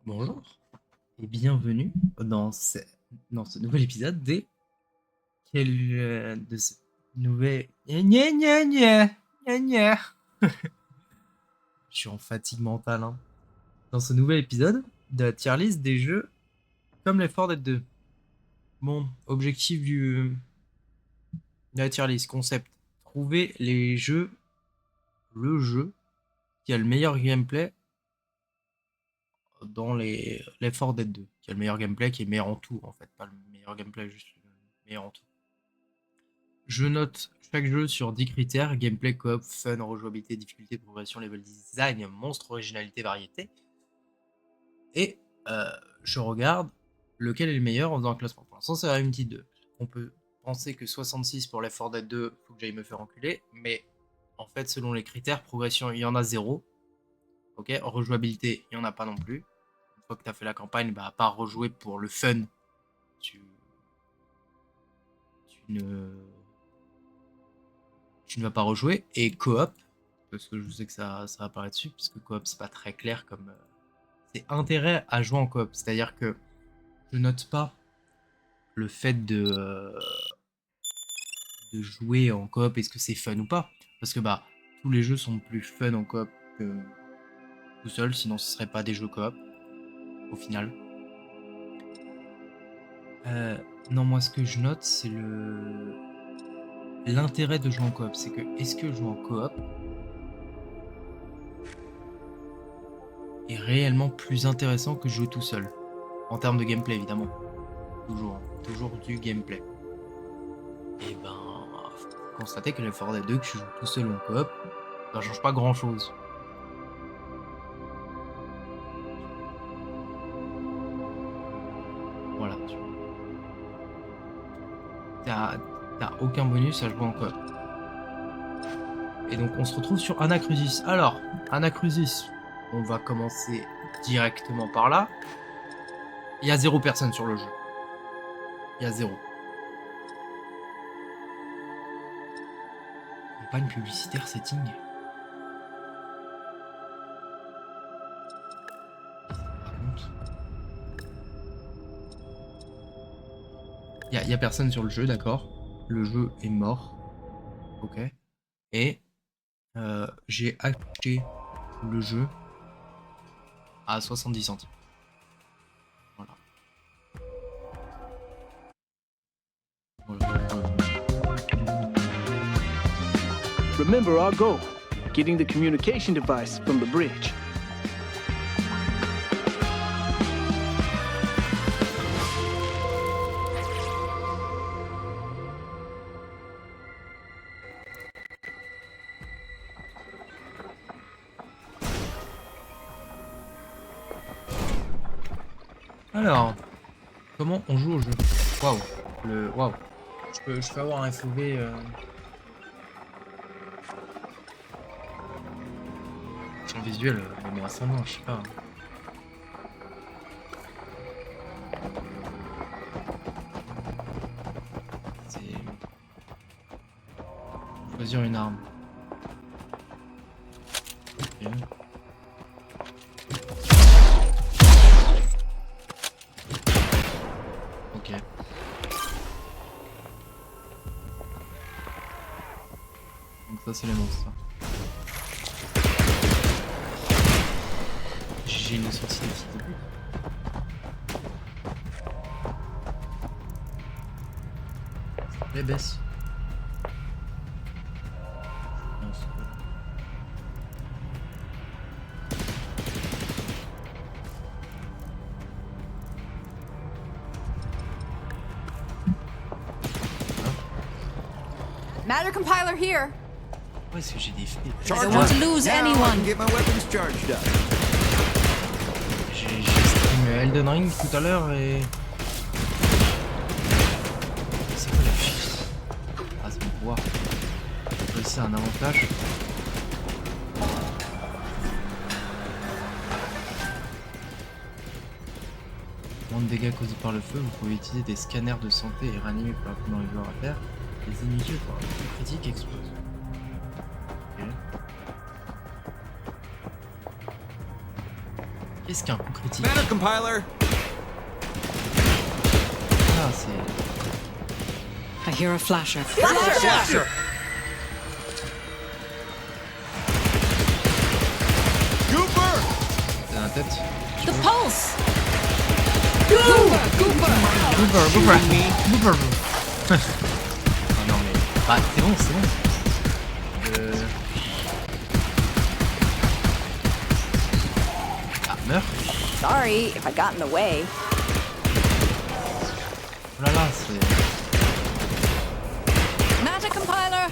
Bonjour et bienvenue dans ce nouvel épisode de ce nouvel... Gna gna gna, gna gna. Je suis en fatigue mentale, hein. Dans ce nouvel épisode de la tier list des jeux comme Left 4 Dead 2. Bon, objectif de la tier list, concept. Trouver le jeu qui a le meilleur gameplay dans les Left 4 Dead 2. Qui a le meilleur gameplay, qui est meilleur en tout en fait. Pas le meilleur gameplay, juste le meilleur en tout. Je note chaque jeu sur 10 critères: gameplay, coop, fun, rejouabilité, difficulté, progression, level design, monstre, originalité, variété. Et je regarde lequel est le meilleur en faisant un classement. Pour l'instant, c'est Unity 2. On peut penser que 66 pour Left 4 Dead 2, faut que j'aille me faire enculer. Mais en fait, selon les critères, progression, il y en a 0. Ok, rejouabilité, il n'y en a pas non plus. Une fois que tu as fait la campagne, bah, à part rejouer pour le fun, tu ne vas pas rejouer. Et coop, parce que je sais que ça va apparaître dessus, parce que coop c'est pas très clair comme... c'est intérêt à jouer en coop, c'est-à-dire que je note pas le fait de jouer en coop, est-ce que c'est fun ou pas, parce que bah tous les jeux sont plus fun en coop que tout seul, sinon ce serait pas des jeux coop au final. Non, moi ce que je note c'est l'intérêt de jouer en coop, c'est que est-ce que jouer en coop est réellement plus intéressant que jouer tout seul, en termes de gameplay évidemment, toujours du gameplay. Et ben, faut constater que Left 4 Dead 2, que je joue tout seul en coop, ça change pas grand chose. Voilà. T'as aucun bonus à jouer en coop. Et donc on se retrouve sur Anacrusis. Alors, Anacrusis, on va commencer directement par là. Il y a 0 personne sur le jeu. Il y a 0. Campagne publicitaire setting. Il y a personne sur le jeu, d'accord. Le jeu est mort. Ok. Et j'ai acheté le jeu à 70 centimes. Voilà. Remember our goal, getting the communication device from the bridge. Alors, comment on joue au jeu? Waouh, waouh. Je peux avoir un FOV. Champ visuel, mais ascendant, je sais pas. C'est choisir une arme. Okay. Ok. Donc ça c'est les monstres. J'ai une sortie de petit début. Les baisse. Matter compiler here. Où est-ce que j'ai des faits? I don't want to lose anyone. Get my weapons charged up. J'ai stream Elden Ring tout à l'heure et... C'est quoi la fiche? Ah, c'est mon pouvoir. C'est un avantage. Moins de dégâts causés par le feu, vous pouvez utiliser des scanners de santé et réanimer pour rapidement les joueurs à terre. Les ennemis tués par un coup critique explosent. Ok. Qu'est-ce qu'un coup critique? Matter compiler. Ah, c'est... I hear a flasher. Flasher. Gooper. C'est dans la tête. The pulse! Gooper. Ah non mais... Bah c'est bon, c'est bon. Ah, meurs. Sorry if I got in the way. Oh là là, c'est... Matter compiler!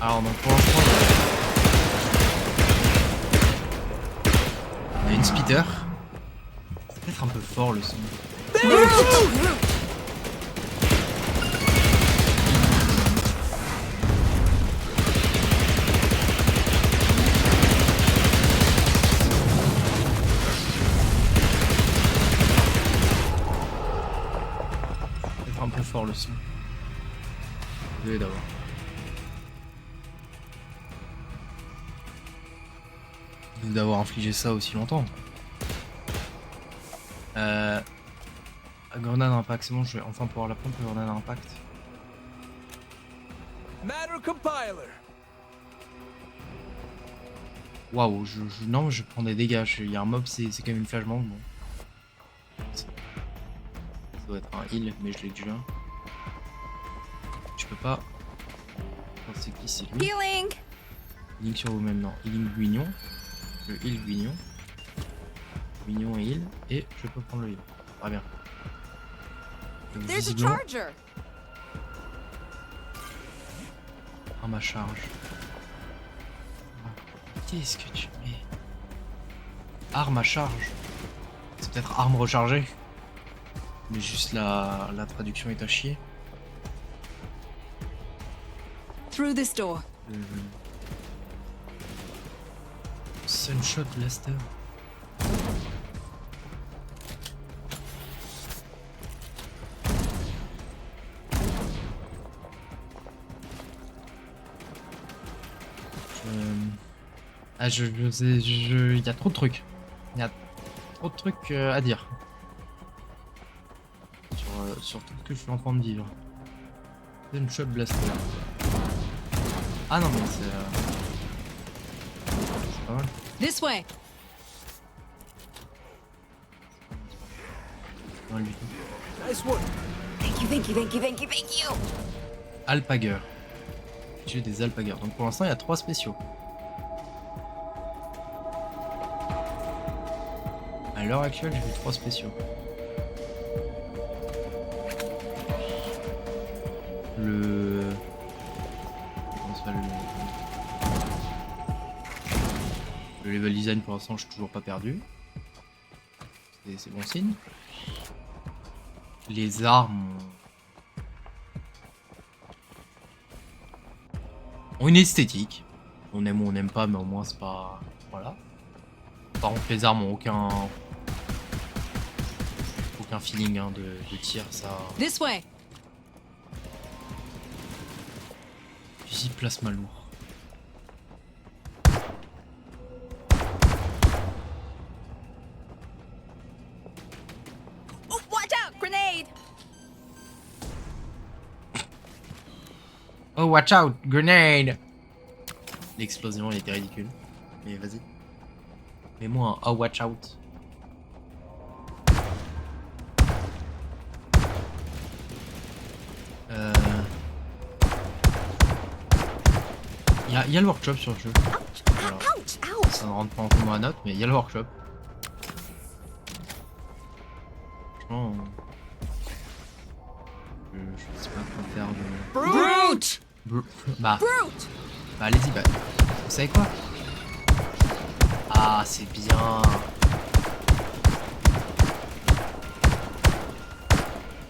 Alors donc pour l'instant, on a une speeder. C'est peut-être un peu fort le son. Peut-être un peu fort le son. Désolé d'abord. D'avoir infligé ça aussi longtemps. Grenade impact, c'est bon, je vais enfin pouvoir la prendre, grenade impact. Matter compiler. Waouh, non, je prends des dégâts. Il y a un mob, c'est quand même une flashbang. Bon. Ça doit être un heal, mais je l'ai déjà. Je peux pas. Oh, c'est qui? C'est lui. Healing! Healing sur vous-même, non. Healing Guignon. Le heal Guignon. Guignon et heal. Et je peux prendre le heal. Très bien. Donc, There's a visiblement, charger. arme à charge. Qu'est-ce que tu mets? Arme à charge. C'est peut-être arme rechargée. Mais juste la traduction est à chier. Through this door. Sunshot Blaster. Ah, il y a trop de trucs. Il y a trop de trucs à dire. Sur tout ce que je suis en train de vivre. Sunshot Blaster. Ah non, mais c'est pas mal. This way. Non, lui tout. Nice work. Thank you, thank you, thank you, thank you, thank you. Alpager. J'ai des Alpager. Donc pour l'instant, il y a 3 spéciaux. À l'heure actuelle, j'ai vu 3 spéciaux. Comment ça s'appelle, le level design pour l'instant, je suis toujours pas perdu. C'est bon signe. Les armes ont une esthétique. On aime ou on n'aime pas, mais au moins c'est pas... Voilà. Par contre, les armes ont aucun feeling hein, de tir, ça... This way. Fusil plasma lourd. Oh, watch out! Grenade! Oh, watch out! Grenade! L'explosion, elle était ridicule. Mais vas-y. Mets-moi un oh, watch out. Il y a le workshop sur le jeu. Alors, Ouch! Ouch! ça ne rentre pas en compte dans la note, mais il y a le workshop. Franchement, je sais pas quoi faire de... Brute! Bah, Brute! allez-y, bah, vous savez quoi? Ah, c'est bien.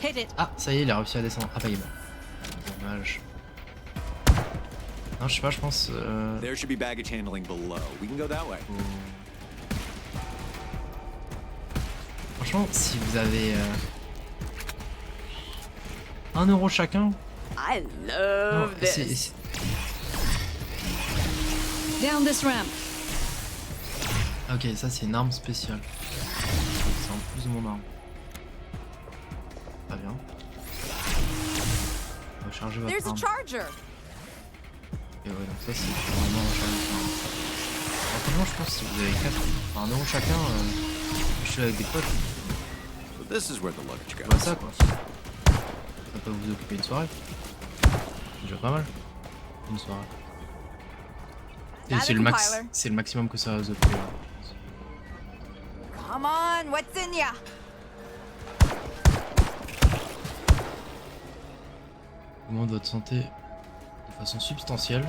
Hit it. Ah, ça y est, il a réussi à descendre. Ah, pas il est mort. Dommage. Non, je sais pas, je pense... There should be baggage handling below. We can go that way. Franchement, si vous avez 1 euro chacun... I Non, love this. Down this ramp. Ok, ça c'est une arme spéciale. c'est en plus de mon arme. Très bien. Recharger votre There's a arme. charger. Et ouais, donc ça c'est vraiment recharger votre arme. Franchement, je pense que si vous avez 4, enfin 1 euro chacun, je suis avec des potes, So this is where the luggage on voit goes. ça quoi. Ça peut vous occuper une soirée. C'est déjà pas mal. Une soirée. Et Data c'est le compiler. c'est le maximum que ça va vous occuper. Come on, what's in ya? Augmente votre santé de façon substantielle.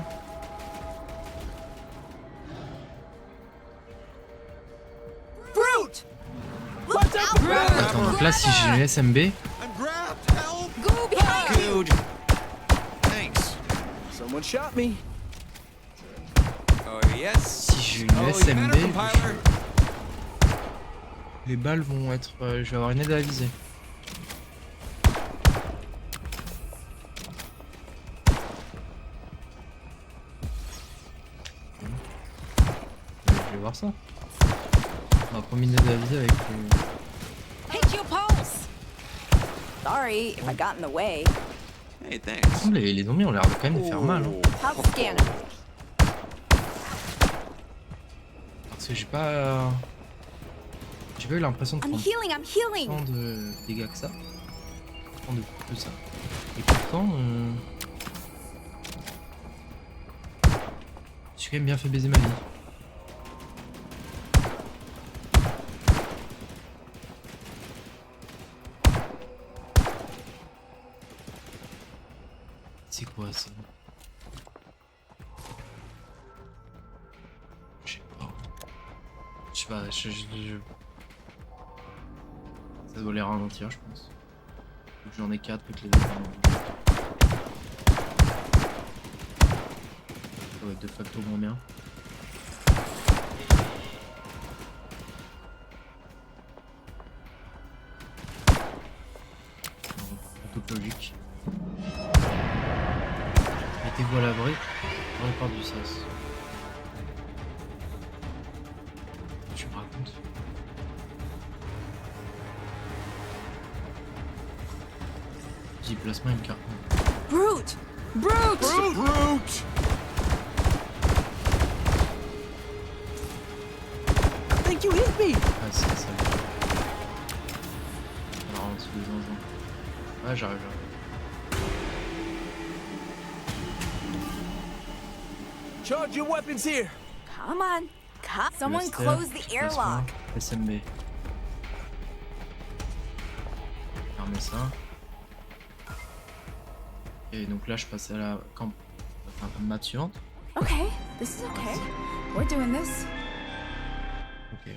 Fruit! Attends, donc là si j'ai une SMB, I'm grabbed! Help! Go behind you! Dude! Thanks. Someone shot me. Oh, yes? si j'ai une Oh, you SMB, matter, compiler? les balles vont être... je vais avoir une aide à la visée. Je vais voir ça. On a promis une aide à la visée avec... Hit your pulse. Sorry if I got in the way. Hey, thanks. Les zombies ont l'air de quand même faire mal. Hein. How's the scanner? Parce que j'ai pas... J'ai pas eu l'impression de I'm prendre healing, I'm healing! tant de dégâts que ça. Tant de coups que ça. Et pourtant... J'ai quand même bien fait baiser ma vie. C'est quoi ça? Je sais pas. Je sais pas, ça doit les ralentir, je pense. Vu que j'en ai 4 et que les autres en ont. Ça va être de facto moins bien. Plutôt logique. Mettez-vous à l'abri dans la porte du sas. Tu me racontes? J'y place-moi une carte. Brute! Brute! Brute! I think you hit me. Ah, c'est ça. Alors, en dessous des zinzins. Ouais, j'arrive. Charge your weapons here. Come on. Someone Blaster, close the je passe moi. airlock. SMB. Fermez ça. Et donc là, je passe à la map suivante. Okay, this is okay. We're doing this. Ok.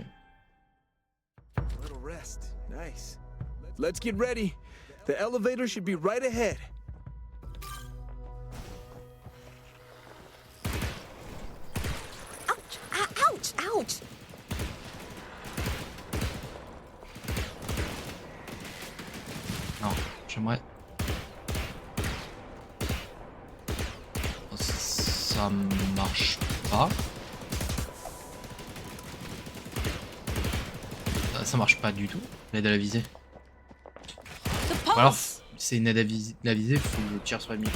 Little rest. Nice. Let's get ready. The elevator should be right ahead. Ouch! Ouch! Ouch! Non, j'aimerais. Ça marche pas. Ça marche pas du tout. L'aide à la visée. The Ou alors, pulse. c'est une aide à la visée, faut que je tire sur l'ennemi.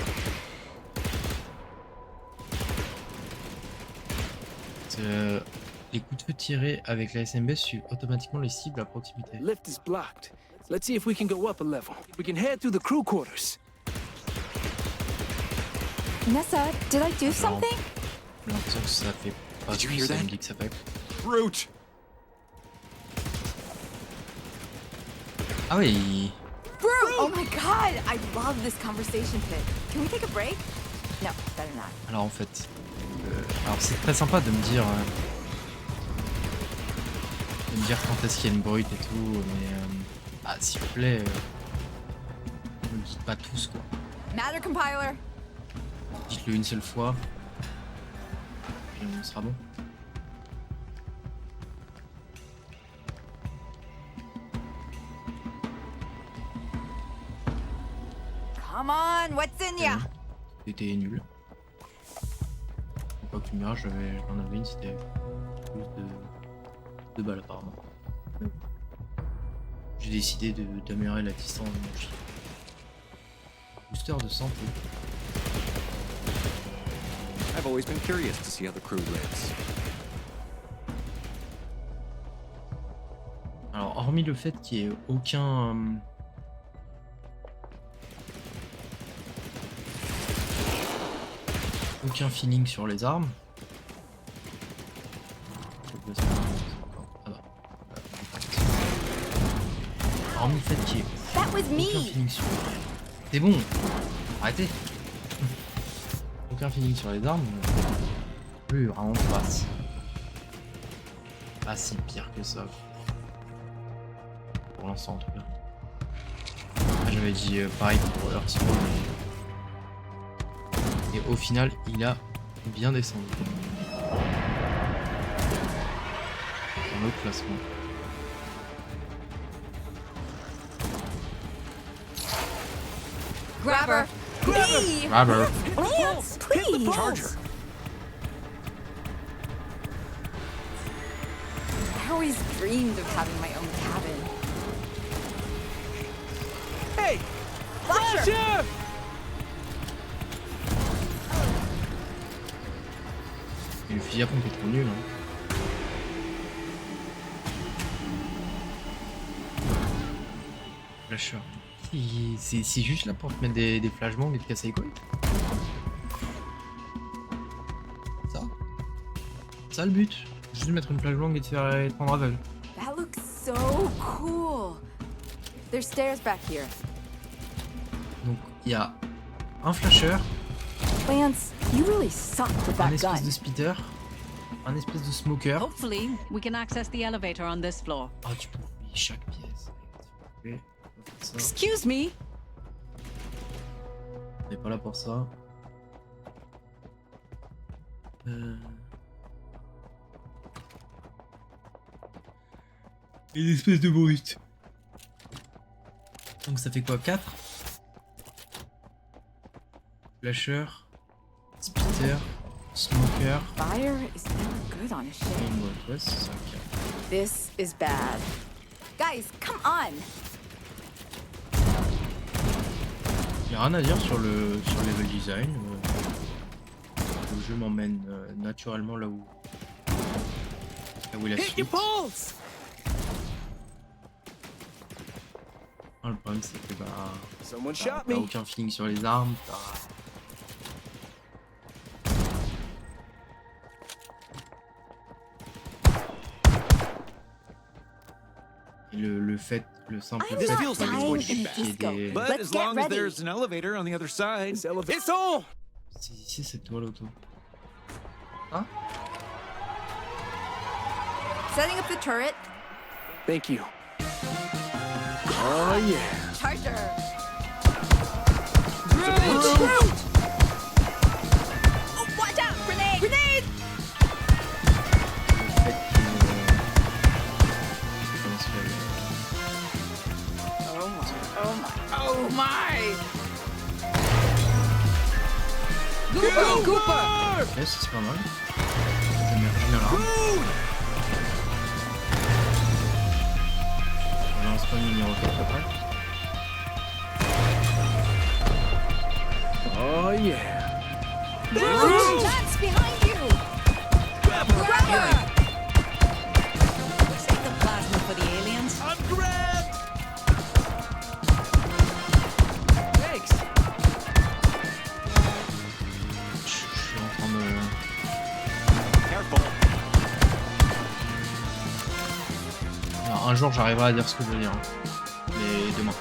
Les coups de feu tirés avec la SMB suivent automatiquement les cibles à proximité. Lift is blocked. Let's see if we can go up a level. We can head through the crew quarters. Nessa, did I do something? J'ai l'impression que ça fait pas Did you tout, hear ça that? me dit que ça fait. Brute! Ah oui. Brute! Oh my god, I love this conversation pit. Can we take a break? No, better not. Alors en fait, alors c'est très sympa de me dire quand est-ce qu'il y a une brute et tout, mais bah, s'il vous plaît, ne le dites pas tous quoi. Matter compiler. Dites-le une seule fois, et on sera bon. Come on, what's in ya? C'était nul. Pas qu'une mirage, j'en avais une, c'était plus de balles apparemment. j'ai décidé d'améliorer la distance de mon chien. Booster de santé. I've always been curious to see how the crew lives. Alors, hormis le fait qu'il n'y ait aucun feeling sur les armes. Ah bah. Hormis le fait qu'il y ait That was aucun me. feeling sur... C'est bon. Arrêtez. Aucun feeling sur les armes. Plus vraiment pas si pire que ça. Pour l'instant en tout cas. Ah, j'avais dit pareil pour Hearthstone. Et au final, il a bien descendu. Un autre classement. Grabber. Me. Grabber. Lance, please. Charger. I always dreamed of having my own cabin. Hey! Flasher. Flasher! Et le fusil à pompe est trop nul. Hein. Flasher. C'est juste là pour te mettre des flashbangs et te casser les couilles. Ça le but. Juste mettre une flashbang et te faire être en aveugle. That looks so cool. There's stairs back here. Donc il y a un flasher, Lance, you really suck with un that espèce gun. de spitter, un espèce de smoker. Hopefully, we can access the elevator on this floor. Ah, tu peux oublier chaque pièce. Ok, on va faire ça. Excuse me. On n'est pas là pour ça. Une espèce de brute. Donc ça fait quoi, 4 Flasher, spitter, smoker. Fire is never good on a ship. Et une brute. Ouais, c'est ça. Ok. This is bad. Guys, come on. Y'a rien à dire sur le level design. Le jeu m'emmène naturellement là où il a Hit suite. your pulse! Ah, le problème c'est que Someone t'as shot me. aucun feeling sur les armes. Et le simple I'm fait not qu'il dying y ait in a disco. des... But Let's as get long as ready. there's an elevator on the other side. This elevator. It's on! C'est ici, c'est toi l'auto. Setting up the turret. Thank you. Oh, yeah. Charger. Groot! Oh, watch out! Grenade! Grenade! Le fait comment ça s'appelle Oh my. Oh my. Oh my! Gooper! Gooper! Ouais, c'est pas mal. Je mets là. On lance pas le numéro 4 après. Oh, yeah. Lance, behind you! Grabber! Save the plasma for the aliens. I'm grabbed! Thanks. Je suis en train de... Careful. Alors, un jour j'arriverai à dire ce que je veux dire. Hein. Mais demain.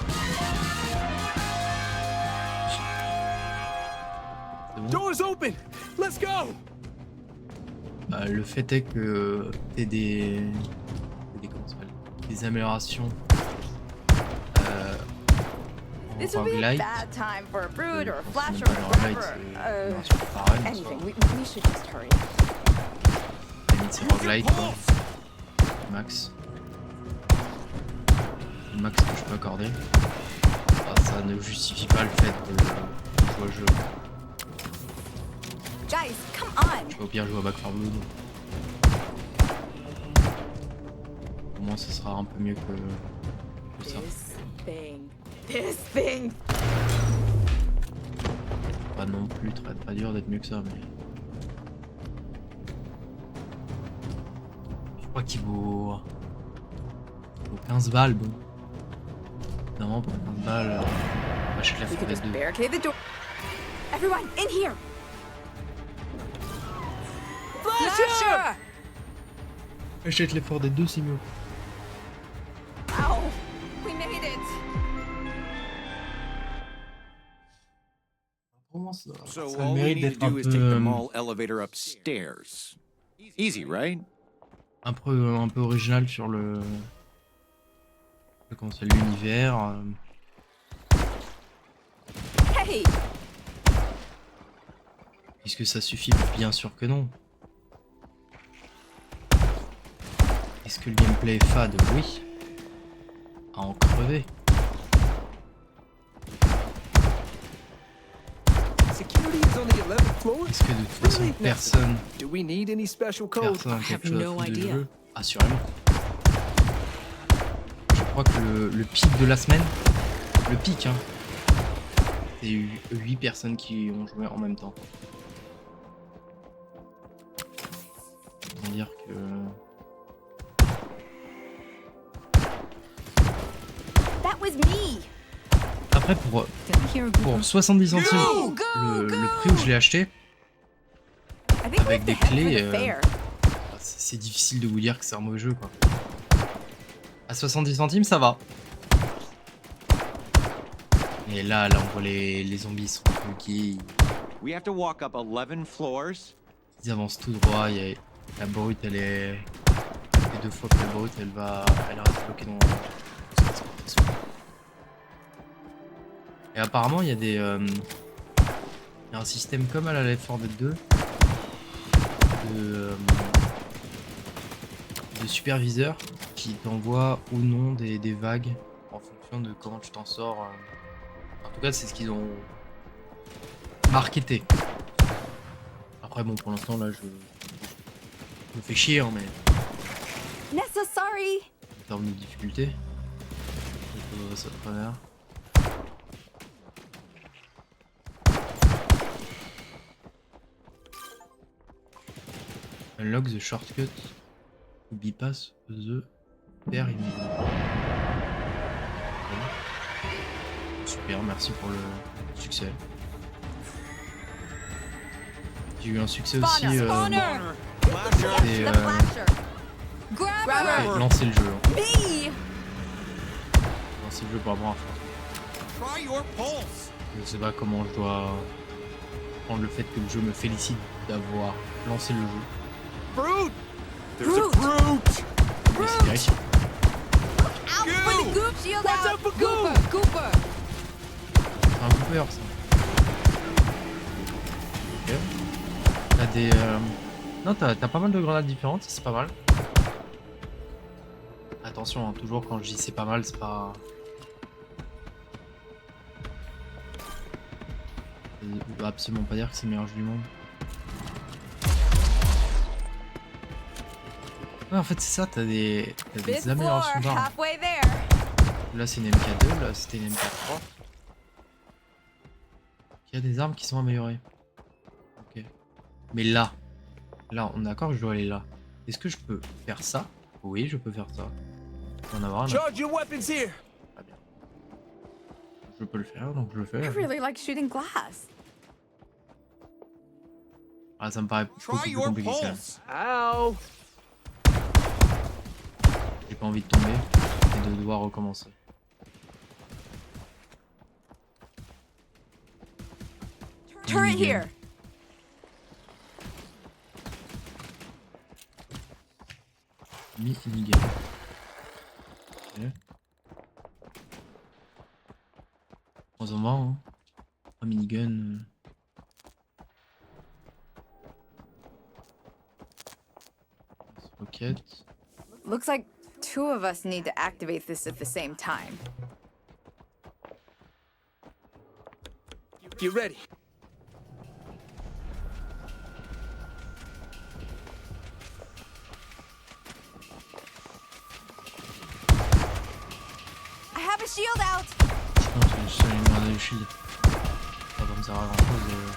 C'est bon. Door's open. Let's go. Le fait est que t'aies comment ça s'appelle, des améliorations en This would be a roguelite. bad time for a brood or a Quand c'est flasher même or pas a roguelite, grabber. c'est une amélioration pareille, mais Anything. soit- We should just hurry. limite, c'est roguelite quoi. Max. Le max que je peux accorder. Ah, ça ne justifie pas le fait de jouer au jeu. Guys, come on! Je vais au pire jouer à Back 4 Blood. Au moins ça sera un peu mieux que que ça. This thing. This thing. Pas non plus très dur d'être mieux que ça, mais. Je crois qu'il vaut 15 balles, bon. Non, pour 15 balles, j'achète la We could Fortnite just 2. barricade the door. Everyone, in here. Flasher! Achète les Fortnite 2, c'est mieux. Ow! We made it. Comment ça? So Ça a le all we mérite need to d'être un do is take the peu, mall elevator upstairs. Easy, right? un peu original sur le comment c'est l'univers. Hey! Est-ce que ça suffit? Bien sûr que non. Est-ce que le gameplay est fade? Oui. À en crever. Security is on the 11th floor? Est-ce que de toute façon Really? personne Do we need any special code? personne a I have quelque chose à no foutre du idea. jeu? Assurément. Je crois que le pic de la semaine, le pic, hein, c'est 8 personnes qui ont joué en même temps. Autant dire que... That was me. Après, pour Did I hear a group Pour of 70 centimes, Go, le prix où je l'ai acheté, I think Avec we're des the head for clés, the fair. c'est difficile de vous dire que c'est un mauvais jeu, quoi. À 70 centimes, ça va. Et là, on voit les zombies sont funky, We have to walk up 11 floors. ils avancent tout droit, la brute, elle est... Et 2 fois que la brute, elle reste bloquée dans... Et apparemment, il y a des... il y a un système comme à la Left 4 Dead 2 de superviseur qui t'envoie ou non des vagues en fonction de comment tu t'en sors. En tout cas, c'est ce qu'ils ont marketé. Après, bon, pour l'instant, là, je me fais chier, hein, mais Nessa, sorry. en termes de difficulté, ça te travers. Unlock the shortcut to bypass the perimeter. Super, merci pour le succès. J'ai eu un succès aussi. Spawner, spawner. C'est The flasher. Grab her. ouais, lancer le jeu. Hein. Me. Lancer le jeu pour avoir un fort. Try your pulse. Je sais pas comment je dois prendre le fait que le jeu me félicite d'avoir lancé le jeu. Brute! There's Brute. a brute. Mais c'est vérifié. Out for the goop shield Watch out. out for Gooper, Goop. Gooper. C'est un peu peur ça. Ok. T'as des. Non, t'as pas mal de grenades différentes, c'est pas mal. Attention, hein, toujours quand je dis c'est pas mal, c'est pas. Ça veut absolument pas dire que c'est le meilleur jeu du monde. Ouais, en fait, c'est ça, t'as des Fifth floor, améliorations d'armes. halfway there. Là, c'est une MK2, là, c'était une MK3. Il y a des armes qui sont améliorées. Ok. Mais là, on est d'accord que je dois aller là. Est-ce que je peux faire ça? Oui, je peux faire ça. Je peux en avoir un. Charge your weapons here. Très bien. Je peux le faire, donc je le fais. I really like shooting glass. Ah, ça me paraît beaucoup Try plus your compliqué quand même. pulse. Ow. J'ai pas envie de tomber et de devoir recommencer. Turret Minigun. here. Minigun. Ok. On s'en va, hein. Un minigun. Rocket. Looks like two of us need to activate this at the same time. Get ready. the shield out. Putain, je suis allé me garder le shield. Ça va me servir à grand chose.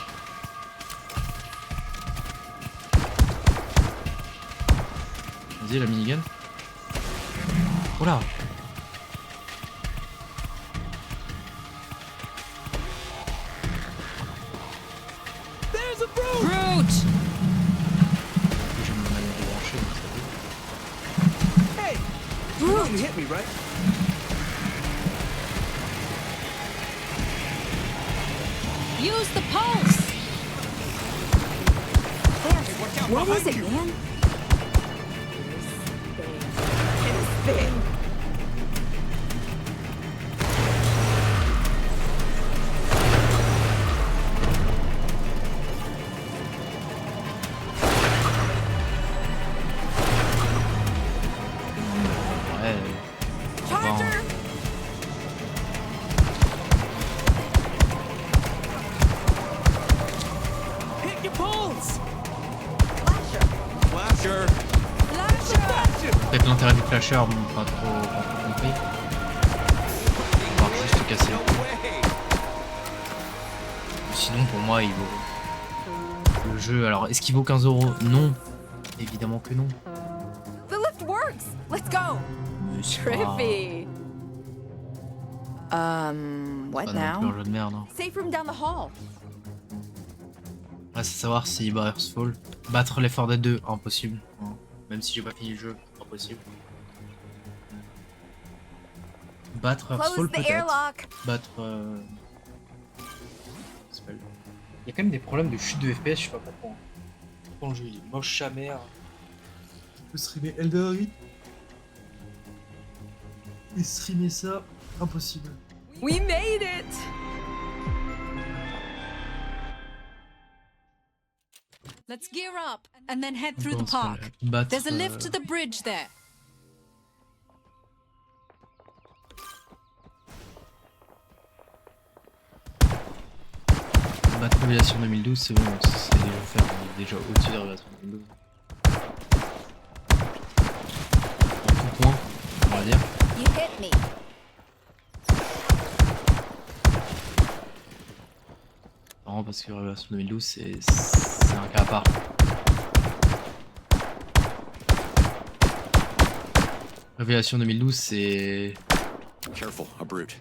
Vas-y, la minigun. Oh là! There's a brute! Brute! Je vais me manière de brancher, donc ça va. Hey! You know you hit me, right? Use the pulse! Vance, what is it, man? This thing. Ouais, Charger! Hit your pulse! Flasher! Flasher. Flasher! peut-être l'intérêt du flasher, bon, pas trop compris. On va juste te casser. No way. Sinon, pour moi, il vaut. Le jeu, alors, est-ce qu'il vaut 15 €? Non. Évidemment que non. The lift works! Let's go! Mais c'est pas- Trippy. What pas non plus now? un jeu de merde. Hein. Safe room down the hall. Reste à savoir si Barriers Fall. Battre les 4 Dead 2, impossible. Hein. Même si j'ai pas fini le jeu, impossible. Battre Earthfall Close the peut-être. airlock. Battre. Il y a quand même des problèmes de chute de FPS, je sais pas pourquoi. Pourtant le jeu il est moche à merde. Je peux streamer Elden Ring. Et streamer ça, impossible. We made it! Let's gear up and then head through the Pense qu'on park. va battre, There's a lift to the bridge there. Battre Révélation 2012, c'est bon, c'est déjà faire, on est déjà au-dessus de Révélation 2012. En tout point, on va dire. You hit me. Marrant parce que Révélation 2012, c'est un cas à part. Révélation 2012, c'est. Careful, a brute.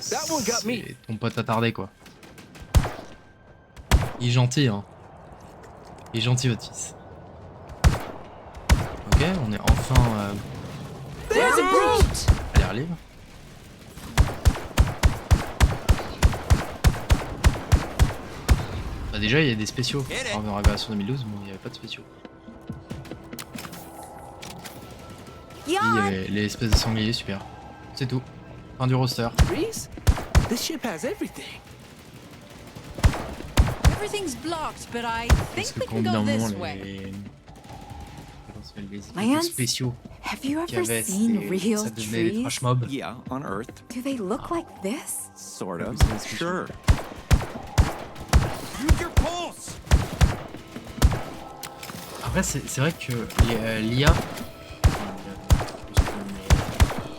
That one got me. C'est ton pote attardé quoi. Il est gentil hein. Il est gentil votre fils. Ok, on est enfin There's a brute! à l'air libre. Bah déjà il y a des spéciaux. Alors, dans Révélation 2012, bon il n'y avait pas de spéciaux. Il y Yawn! avait les espèces de sangliers, super. C'est tout. Fin du roster. Reese? This ship has everything. Everything's blocked, but I Parce think que we quand can d'un go moment this way. les. Comment ça s'appelle, les Lance? spéciaux Have you qu'il y ever avait, seen real ça devenait des trees? trash mobs. Yeah, on Earth. Do they look like this? Sort of. Oui, c'est Sure. Use your pulse. Après, c'est vrai que l'IA,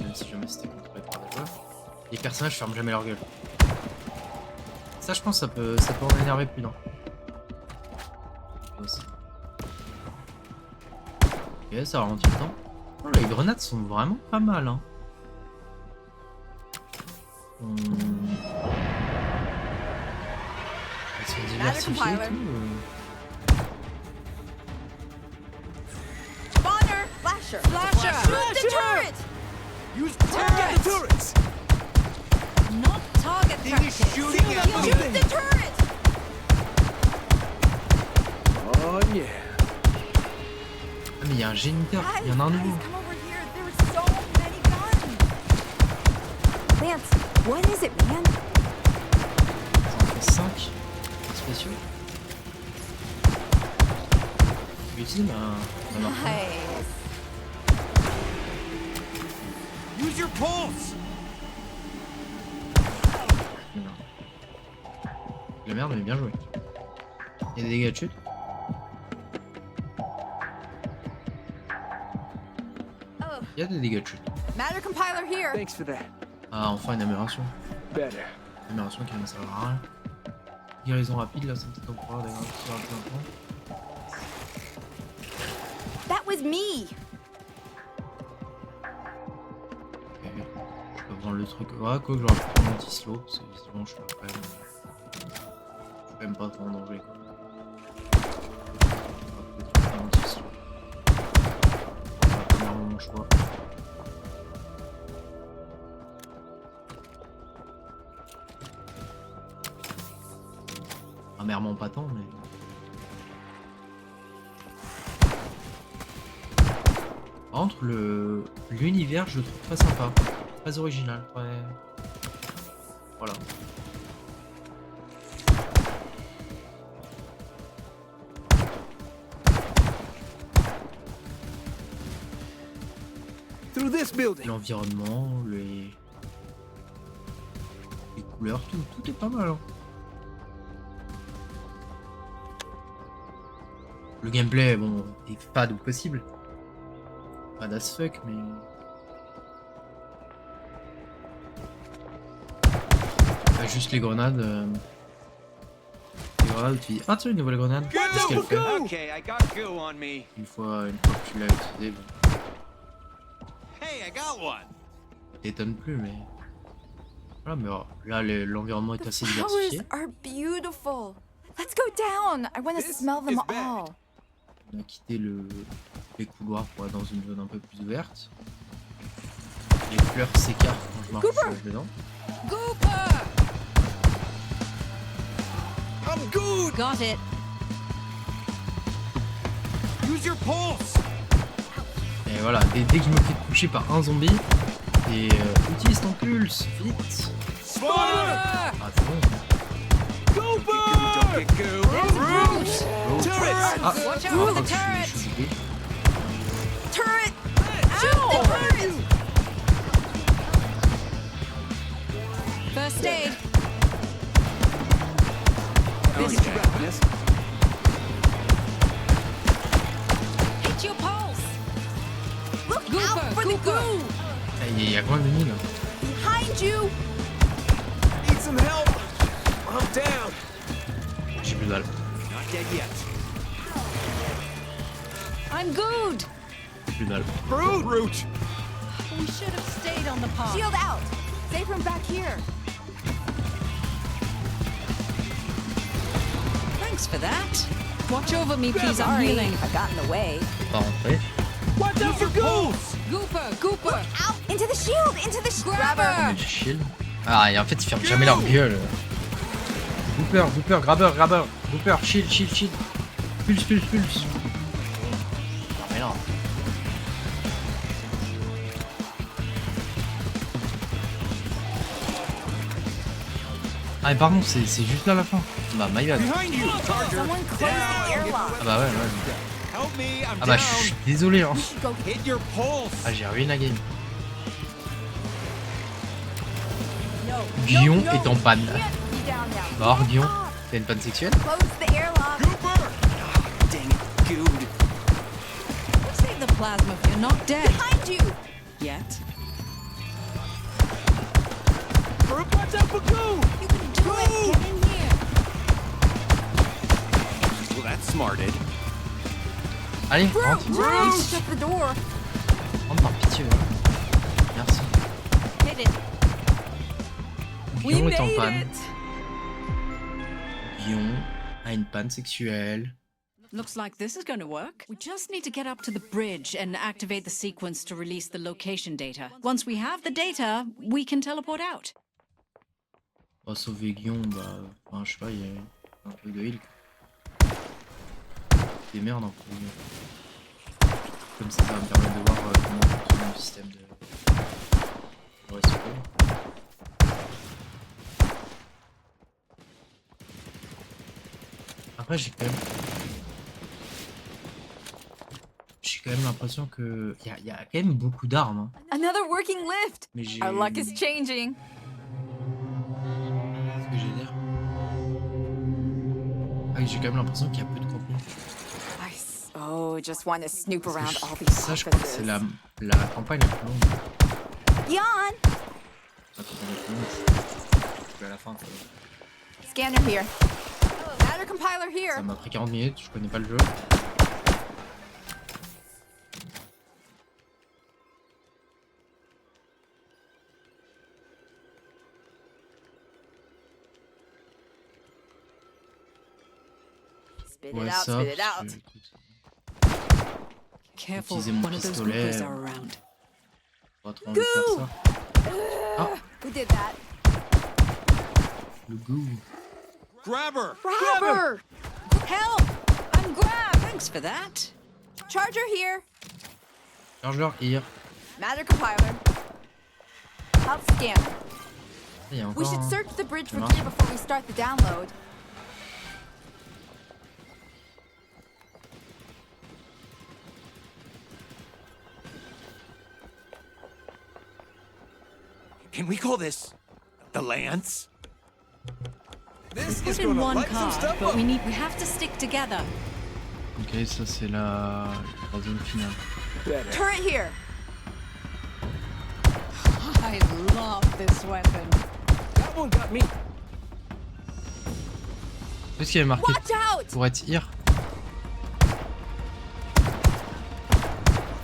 même si jamais c'était contrôlé par des joueurs, les personnages ferment jamais leur gueule. Ça, je pense, ça peut en énerver plus d'un. Aussi. Ok, ça ralentit le temps. Oh, les grenades sont vraiment pas mal. Hein. Elles sont diversifiées et compiler. tout. Spawner! Flasher! Flasher! Shoot the turret! Use target the turrets! Not target practice. Shooting at Shoot me. the turret! Oh yeah. Ah, mais il y a un géniteur, il y en a un Guys, nouveau. come over here. There are so many guns. Lance, what is it, man? Ça en fait 5 spéciaux. Utile, un marqueur. Nice. Use your pulse. La merde, mais bien joué. Il y a des dégâts de chute. Oh, Il y a des dégâts de chute. Matter compiler here. Thanks for that. Ah, enfin une amélioration. Better. Amélioration qui ne sert à rien. Guérison rapide, là, c'est peut-être encore d'ailleurs. That was me. Ok. Je peux prendre le truc. Ouais, quoi que j'aurais pu prendre anti-slow, parce que visiblement je suis quand même pas trop en danger, quoi. J'aurais pu prendre anti-slow. C'est pas mon choix. Amèrement pas tant, mais. Par contre, l'univers, je le trouve très sympa, très original, très. Voilà. Through this building. L'environnement, les couleurs, tout est pas mal. Hein. Le gameplay, bon, est fade au possible. Fade as fuck, mais. Pas juste les grenades. Les grenades, tu dis, ah tiens, une nouvelle grenade. Qu'est-ce qu'elle fait? Okay, I got goo on me. Une fois que tu l'as utilisé, bon, Hey, I got one. t'étonne plus, mais. Voilà, mais là, l'environnement est assez The diversifié. flowers are beautiful. Let's go down. I want to This smell them is bad. all. On a quitté les couloirs pour aller dans une zone un peu plus ouverte. Les fleurs s'écartent quand je marche dedans. Gooper! I'm good. Got it. Use your pulse. Et voilà, dès que je me fais toucher par un zombie, et utilise ton pulse, vite. Spoiler. Ah c'est bon. Goober. Don't get goo. There's a brute. Turrets. Ah, Watch out for the je turret. suis doublé. Turret. Shoot the turret. You. First aid. I'll get you back, miss. Hit your pulse. Look Gooper, out for the Gooper. goo. Il y a combien d'ennemis là? Behind you. Need some help. I'm down. J'ai plus de balles. Not dead yet. I'm good. J'ai plus de balles. Brute. We should have stayed on the path. Shield out. Safe room back here. Thanks for that. Watch over me, please. I'm Sorry, healing. I got in the way. Pas rentrer. Watch out for goose. Gooper, Gooper. Out into the shield. Into the Grab her. Mais je shield. Ah, et en fait, ils ferment jamais leur gueule. Gooper, grabber. Gooper, shield. Pulse. Ah, mais non. Ah, mais pardon, c'est juste là la fin. Bah, my bad. Behind you, Charger. Someone close the airlock. Ah, bah ouais. Help me, I'm Ah, bah, down. je suis désolé, hein. Go. Hit your pulse. Ah, j'ai ruiné la game. No. Guillon no, no. est en panne. Can't be down now. Mort, Guillon. Ah, T'as une panne sexuelle? Close the airlock. Gooper. Dang it, good. Save the plasma if you're not dead Behind you. yet. Brute, watch out for goo. You can do it. Get in here. Well, that's smarted. Allez, Brute. rentre. Brute. Shut the door. Rentre par pitié. Merci. Hit it. Guillon est en panne. Guillon a une panne sexuelle. Looks like this is going to work. We just need to get up to the bridge and activate the sequence to release the location data. Once we have the data, we can teleport out. On va sauver Guillon, bah. Enfin, je sais pas, il y a un truc de heal. Des merdes un peu. Comme ça va me permettre de voir comment fonctionne le système de respawn. Après, j'ai quand même l'impression que il y a quand même beaucoup d'armes. Hein. Another working lift. Mais j'ai Our luck is changing. ce que j'ai dire. Ah, j'ai quand même l'impression qu'il y a peu de contenu. I so Oh, just want to snoop around all these Ça, je crois que c'est offices. la campagne la plus longue. Jan! La campagne la plus longue. Je suis à la fin. Scanner here. Matter compiler here. Ça m'a pris 40 minutes, je connais pas le jeu. Spit Ouais, it out, ça, spit it parce out. que, écoute, Careful, Utiliser mon one of those pistolet. reapers are around. pas trop envie de faire ça. Who did that? Le goût. Grab her! Grab her! Help! I'm grabbed! Thanks for that. Charger here. Chargeur here. Matter compiler. Help scanner. Il y a We encore should un- search the bridge Ça for marche. gear before we start the download. Can we call this the Lance? This Put is in gonna one light some car, stuff but up. we have to stick together. Ok, ça c'est la zone finale. Better. Turret here. I love this weapon. That one got me. Qu'est-ce qu'il y avait marqué Watch out! pour être here?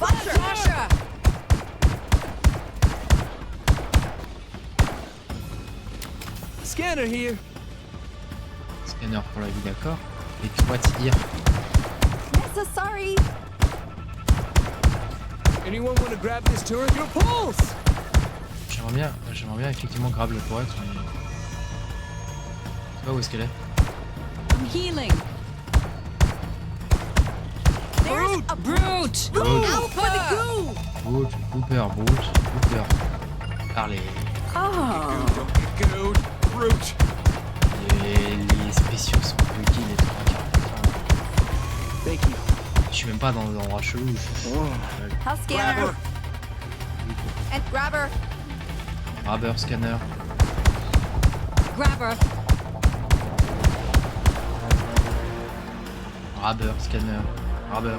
Russia! Scanner here. Scanner pour la vie, d'accord. Et puis what here? Nessa, sorry. Anyone want to grab this turret? Your pulse! J'aimerais bien effectivement grab le poète, mais... Je sais pas où est-ce qu'elle est. I'm healing. There's a Brute! Brute. Out for the goo! Brute, Cooper. Parlez. Oh. Don't get gooed. Brute! Les spéciaux sont plus utiles les trois quarts. Thank you. Je suis même pas dans un endroit chelou. Help Grab scanner. her! And grab her. Grabber, scanner. Grab her. Grabber, scanner. Grabber.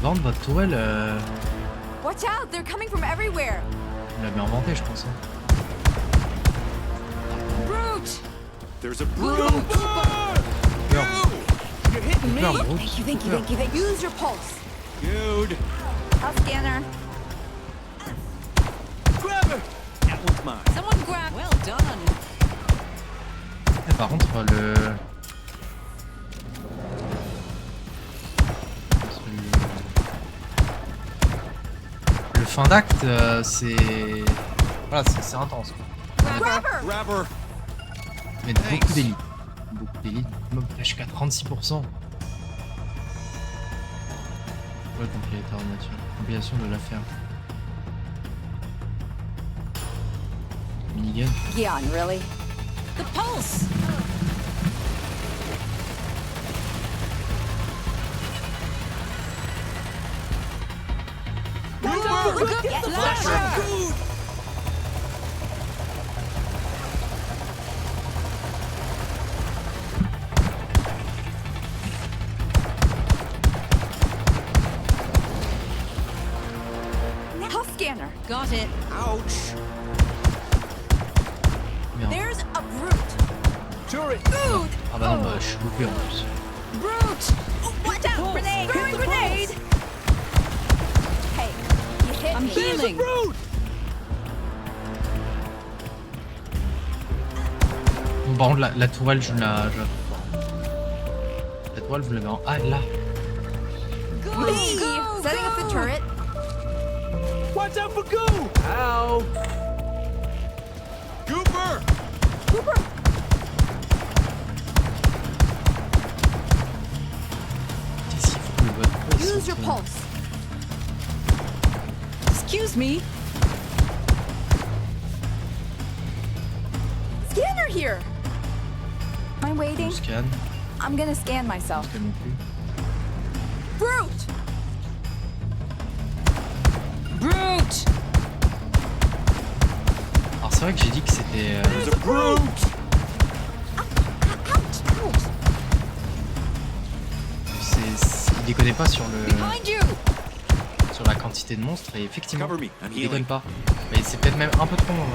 Vendre votre tourelle, Watch out, they're coming from everywhere. vous l'avez inventé, je pense. Hein. Brute! There's a brute! Cooper, You're hitting me. Cooper, Brute, Thank you, Cooper. thank you, thank you. Use your pulse. Good. Help scanner. Grab her. That one's mine. Someone grab. Well done. Par contre, le fin d'acte, c'est... Voilà, c'est intense. Quoi. Grab her. Grab her! Mais beaucoup d'élites. Beaucoup d'élites. Même jusqu'à 36%. Ouais, compilateur nature. Compilation de l'affaire. Minigun. Gian, really? The pulse! Look, get the flasher. Help scanner. Got it. Ouch! Merde. There's a brute. Turret. Food. Ah bah non, bah, je suis loupé en plus. Brute. Watch out, grenade. Throwing grenade. Hey, you hit I'm me. healing. Brute. Bon, par contre, la tourelle, je la... La tourelle, vous l'avez en... Ah, là. Me. Setting up the turret. Watch out for goo. Ow. Cooper! Cooper. Qu'est-ce qu'il faut le vote? Use your pulse. Excuse me. Scanner here. Am I waiting? Scan. I'm gonna scan myself. Scan non plus. Brute. Brute! Alors c'est vrai que j'ai dit que c'était... There's a brute! Ouch, ouch. c'est déconnez pas sur Behind you! la quantité de monstres et effectivement, Cover me. I'm il déconne healing. pas. Mais c'est peut-être même un peu trop long.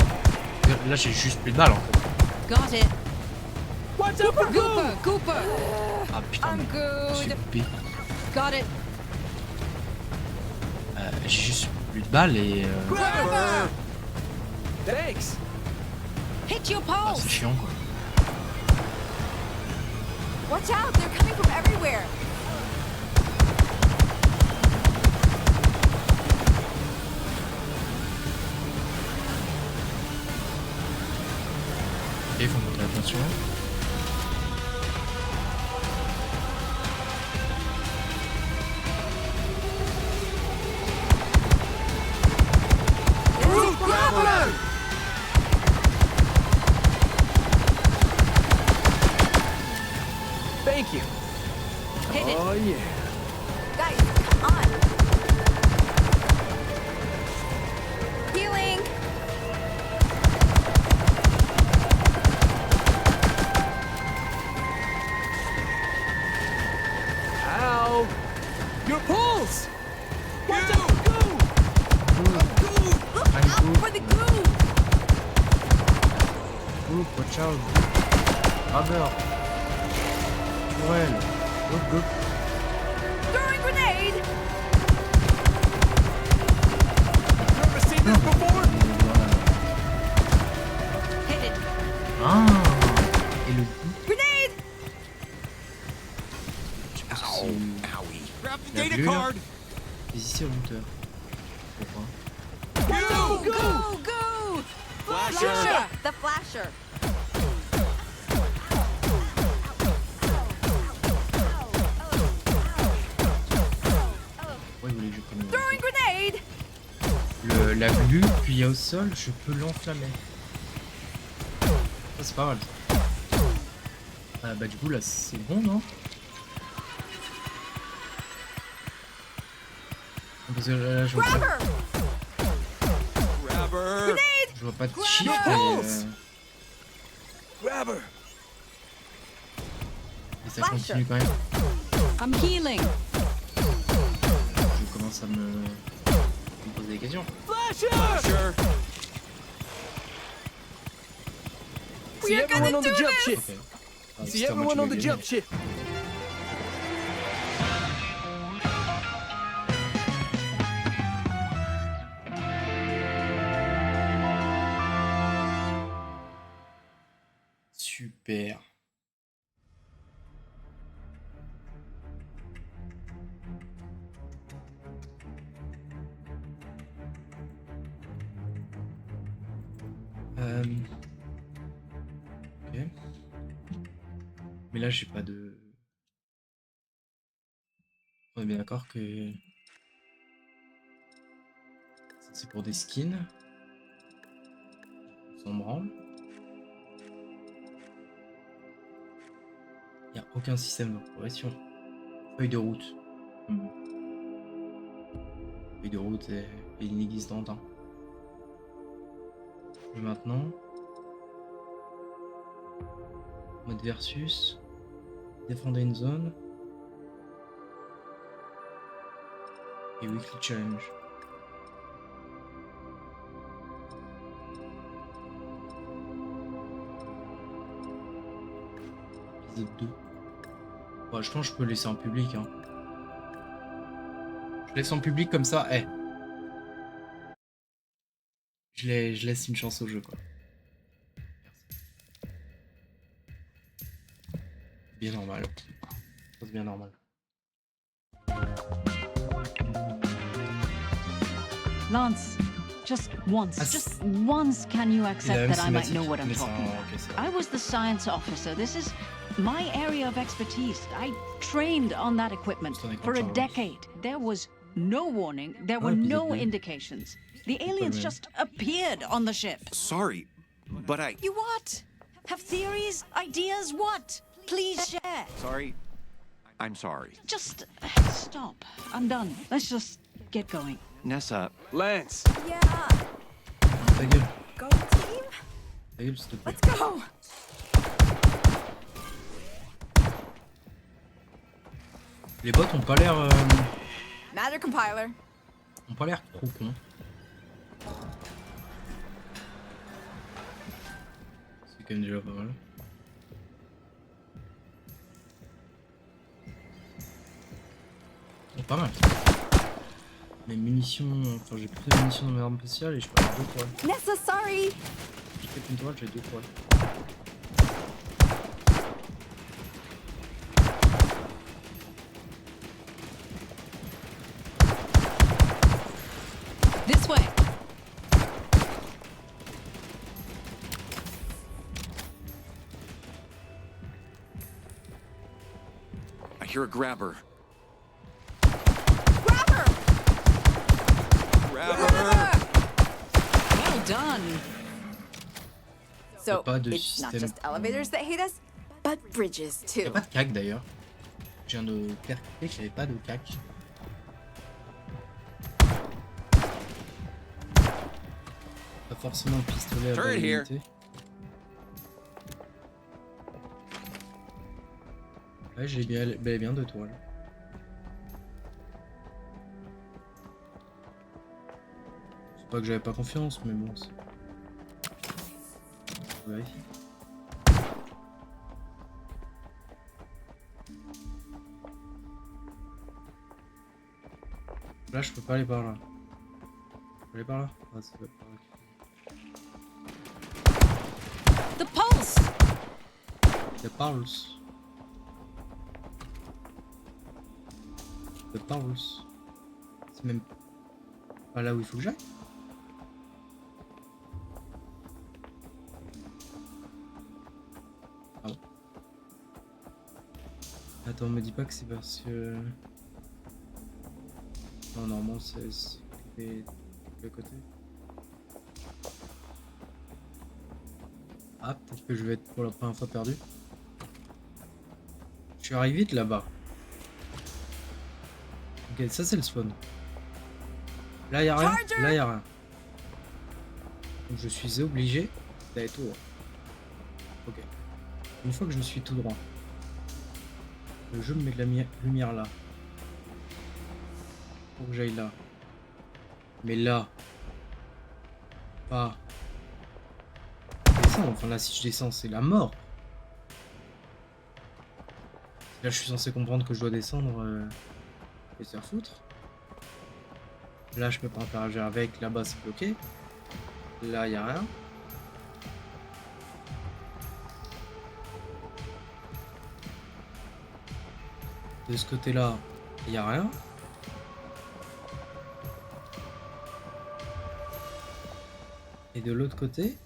Là j'ai juste plus de balles en fait. Got it. Watch out for Cooper! Cooper! Ah putain, I'm mais je suis good. B. Got it. J'ai juste plus de balles et Grabber! Thanks. Hit your ah, c'est pulse! chiant quoi. Watch out, they're coming from everywhere. Ok, faut monter attention. Thank you. Hit it. Oh yeah. Guys, come on. Healing. Ow. Your pulse. Watch out for goo. Look I'm out good. for the goo. Oh, watch out. Grabber. Tourelle. Hop, hop. Throwing grenade. You ever seen this before? Hit it. Ah. Et le coup, Grenade. je pense que Ow. c'est Owie. Grab the La data bleu, là. card. ici en hauteur. Pourquoi? Go, Go. go, go. Flasher. The flasher. Pourquoi il voulait que je prenne Throwing grenade. la glu, puis il y a au sol, je peux l'enflammer. Ça c'est pas mal ça. Ah bah du coup là c'est bon non? Parce que là je vois pas, Grabber. Grabber. je vois pas de chiffres Pulse. et Grabber. ça continue quand même. I'm healing. Je commence à me poser des questions. Flasher. Sure. See are everyone gonna on the do jump this. ship. Ok. Ah, See c'est à moi everyone que on je the vais jump gagner. ship. Super. Ok. Mais là, j'ai pas de. On est bien d'accord que. Ça, c'est pour des skins. On s'en branle. Il n'y a aucun système de progression. Feuille de route. Feuille de route est inexistante. Hein. Et maintenant, mode versus, défendre une zone et weekly challenge. Épisode 2. Ouais, je pense que je peux laisser en public. Hein. Je laisse en public comme ça. Eh. Je laisse une chance au jeu quoi. Bien normal. C'est bien normal. Lance, just once, Ah, just once can you accept that I might know what I'm Mais ça, talking about? ok, c'est I was the science officer. This is my area of expertise. I trained on that equipment Sonic for a controllers. decade. There was no warning. There were Ouais, no épisode 2. indications. The aliens même. just appeared on the ship. Sorry, but I. You what? Have theories, ideas, what? Please share. Sorry. I'm sorry. Just stop. I'm done. Let's just get going. Nessa, Lance. Yeah. Ta gueule. Go team. Ta gueule, s'il te plaît. Let's go. Les bots ont pas l'air Matter compiler. trop cons. C'est quand même déjà pas mal. Oh, pas mal. Mes munitions, enfin j'ai plus de munitions dans mes armes spéciales et je peux avoir 2 toiles. Nessa, sorry. Je fais une toile, j'ai 2 toiles. This way. I hear a grabber. Grabber! Grabber! Well done. So, pas de it's not système just elevators that hate us, but bridges Y'a too. pas de cac d'ailleurs. Je viens de percuter qu'il n'y avait pas de cac. Pas forcément le pistolet à Turret balle here. limitée. Ouais, j'ai bel et bien 2 toiles. C'est pas que j'avais pas confiance, mais bon. On vérifie. Là, je peux pas aller par là. Je peux aller par là? Ah, ça va par là. The pulse. The Pulse. The Pulse. C'est même pas là où il faut que j'aille. Ah bon. Attends, me dis pas que c'est parce que... Non, normalement c'est le côté. Ah, peut-être que je vais être pour la première fois perdu. Je suis arrivé vite là-bas. Ok, ça c'est le spawn. Là y'a rien, là y'a rien. Donc je suis obligé d'aller tout droit. Ok. Une fois que je suis tout droit, le jeu me met de la lumière là. Faut que j'aille là. Mais là. Pas. Descends, enfin là si je descends c'est la mort. Là je suis censé comprendre que je dois descendre. Et se faire foutre. Là je peux pas interagir avec, là-bas c'est bloqué. Là y a rien. De ce côté là, y a rien. Et de l'autre côté,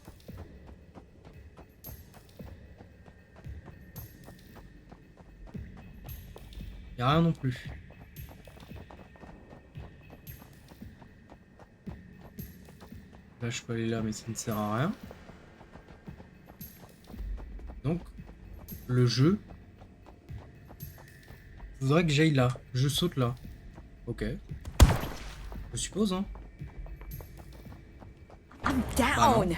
y a rien non plus. Là je peux aller là mais ça ne sert à rien. Donc le jeu voudrait que j'aille là. Je saute là. Ok. Je suppose hein. I'm Bah non. down.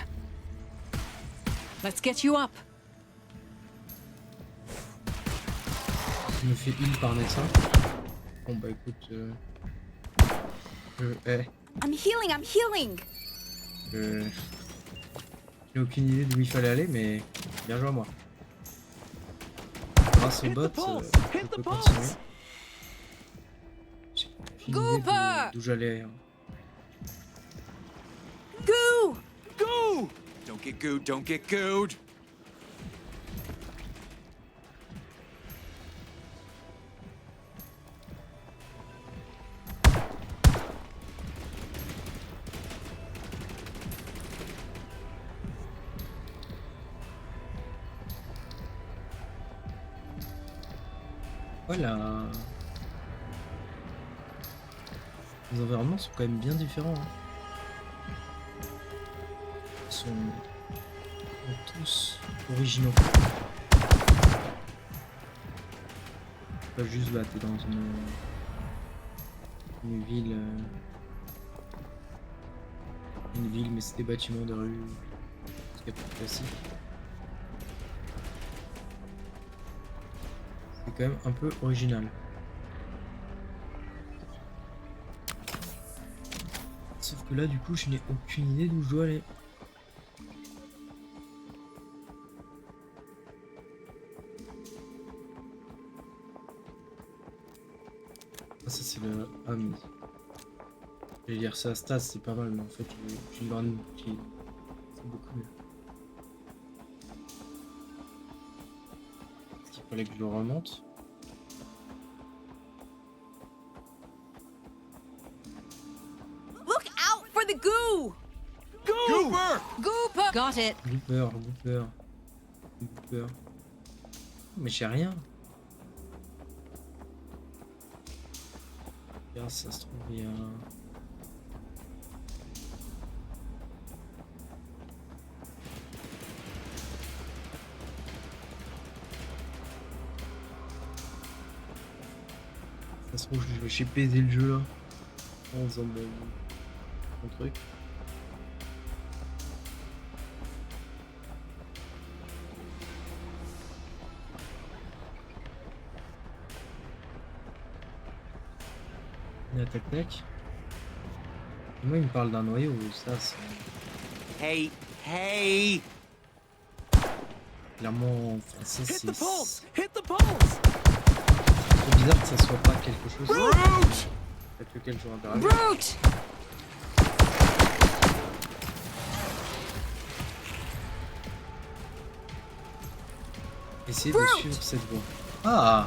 Let's get you up. Je me fais heal par Nessa. Bon bah écoute. I'm healing, I'm healing. J'ai aucune idée d'où il fallait aller, mais bien joué à moi. Grâce au bot, je peux continuer. J'ai aucune idée Gooper! d'où j'allais. Goo! Go! Don't get gooed, don't get gooed. Voilà. Les environnements sont quand même bien différents. Hein. Ils sont tous originaux. Pas juste là, t'es dans une ville. Une ville, mais c'est des bâtiments de rue. Ce qui est plus classique. C'est quand même un peu original. que là, du coup, je n'ai aucune idée d'où je dois aller. Ah, ça, c'est le... Ah, mais... Je vais lire ça à stats, c'est pas mal, mais en fait, j'ai une grande qui... C'est beaucoup mieux. Est-ce qu'il fallait que je le remonte? Look out for the goo! Goober! Gooper! Got it. Gooper. Mais j'ai rien. Regarde, ça se trouve, il y a... Ça se trouve, j'ai baisé le jeu là. En faisant mon truc. Tac tac. Moi il me parle d'un noyau, ça c'est Hey, hey! clairement en français Hit c'est the pulse! trop Hit the pulse! bizarre que ça soit pas quelque chose avec lequel je interagis. Brute! Essayez de suivre cette voie. Ah!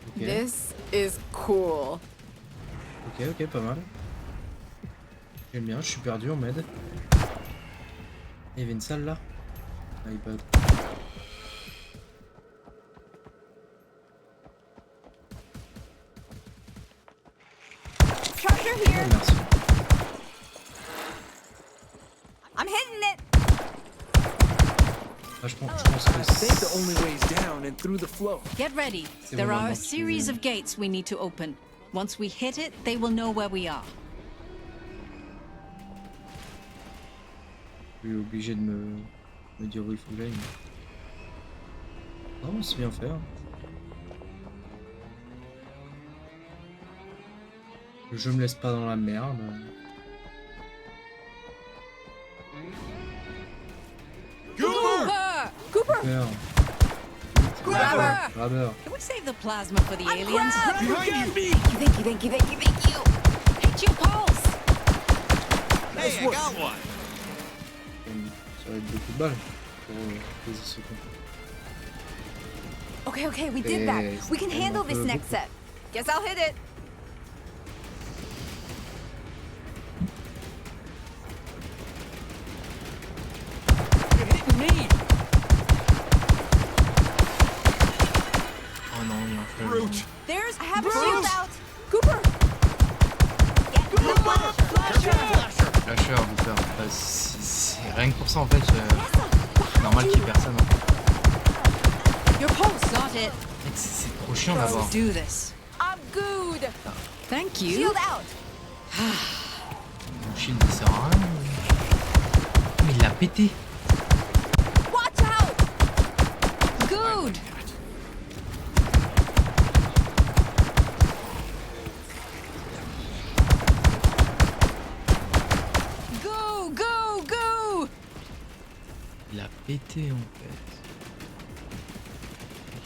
Ok, This is cool. ok, pas mal. J'aime bien, je suis perdu, on m'aide. Il y avait une salle là? iPad. Charger Oh, here. merci. I'm hitting it. Ah, je pense que I think the c'est... only way is down and through the flow. Get ready. C'est There vraiment are a marqué. series of gates we need to open. Once we hit it, they will know where we are. Je suis obligé de me dire où il faut que j'aille. Non, c'est bien fait. Hein. Le jeu me laisse pas dans la merde. Gooper! Cooper, Super. Grabber! Grabber. Can we save the plasma for the aliens? Behind me! thank you. Hit your pulse! Hey, I got one! Ça va être beaucoup de balles pour poser ce con. Okay, we did that. Yes, We can I'm handle not this gonna next go. set. Guess I'll hit it. You're hitting me! Oh non, il en fait. Brute! There's I have a Bruce! shield out. Cooper. Flasher, Gooper. C'est rien que pour ça en fait. C'est normal qu'il y ait personne. Hein. Your pulse! Got it. Mec, c'est trop chiant d'avoir. Let's do this. I'm good. Thank you. Shield out. Mon shield il sert à rien. Mais il l'a pété. Watch out. Good! Go! Il a pété en fait.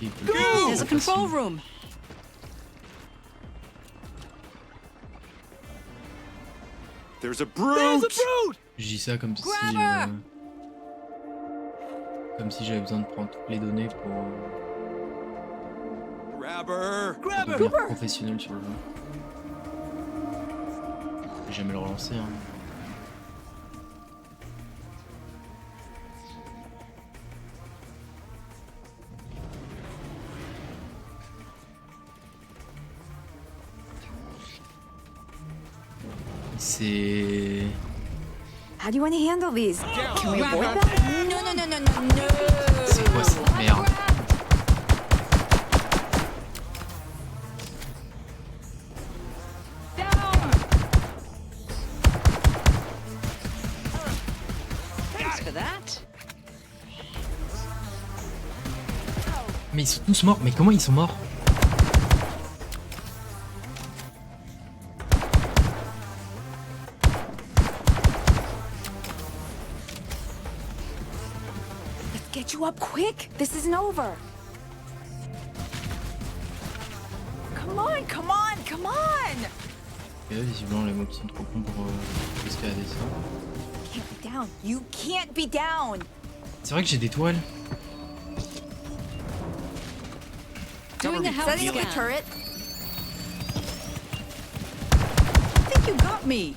Il peut There's a control room. There's a There's a brute! brute! Je dis ça comme si Grabber! comme si j'avais besoin de prendre toutes les données pour Grabber! Grab her! devenir professionnel sur le jeu. Je vais jamais le relancer. Hein. C'est... How do you want to handle these? Can we avoid Grab them? No. C'est quoi cette merde? Thanks for that. Mais ils sont tous morts. Mais comment ils sont morts? get you up quick. This isn't over. Come on, come on, come on! Et là, visiblement, les mobs sont trop cons pour escalader ça. Can't be down. You can't be down. C'est vrai que j'ai des tourelles. Doing a health Setting up the scan. turret. I think you got me.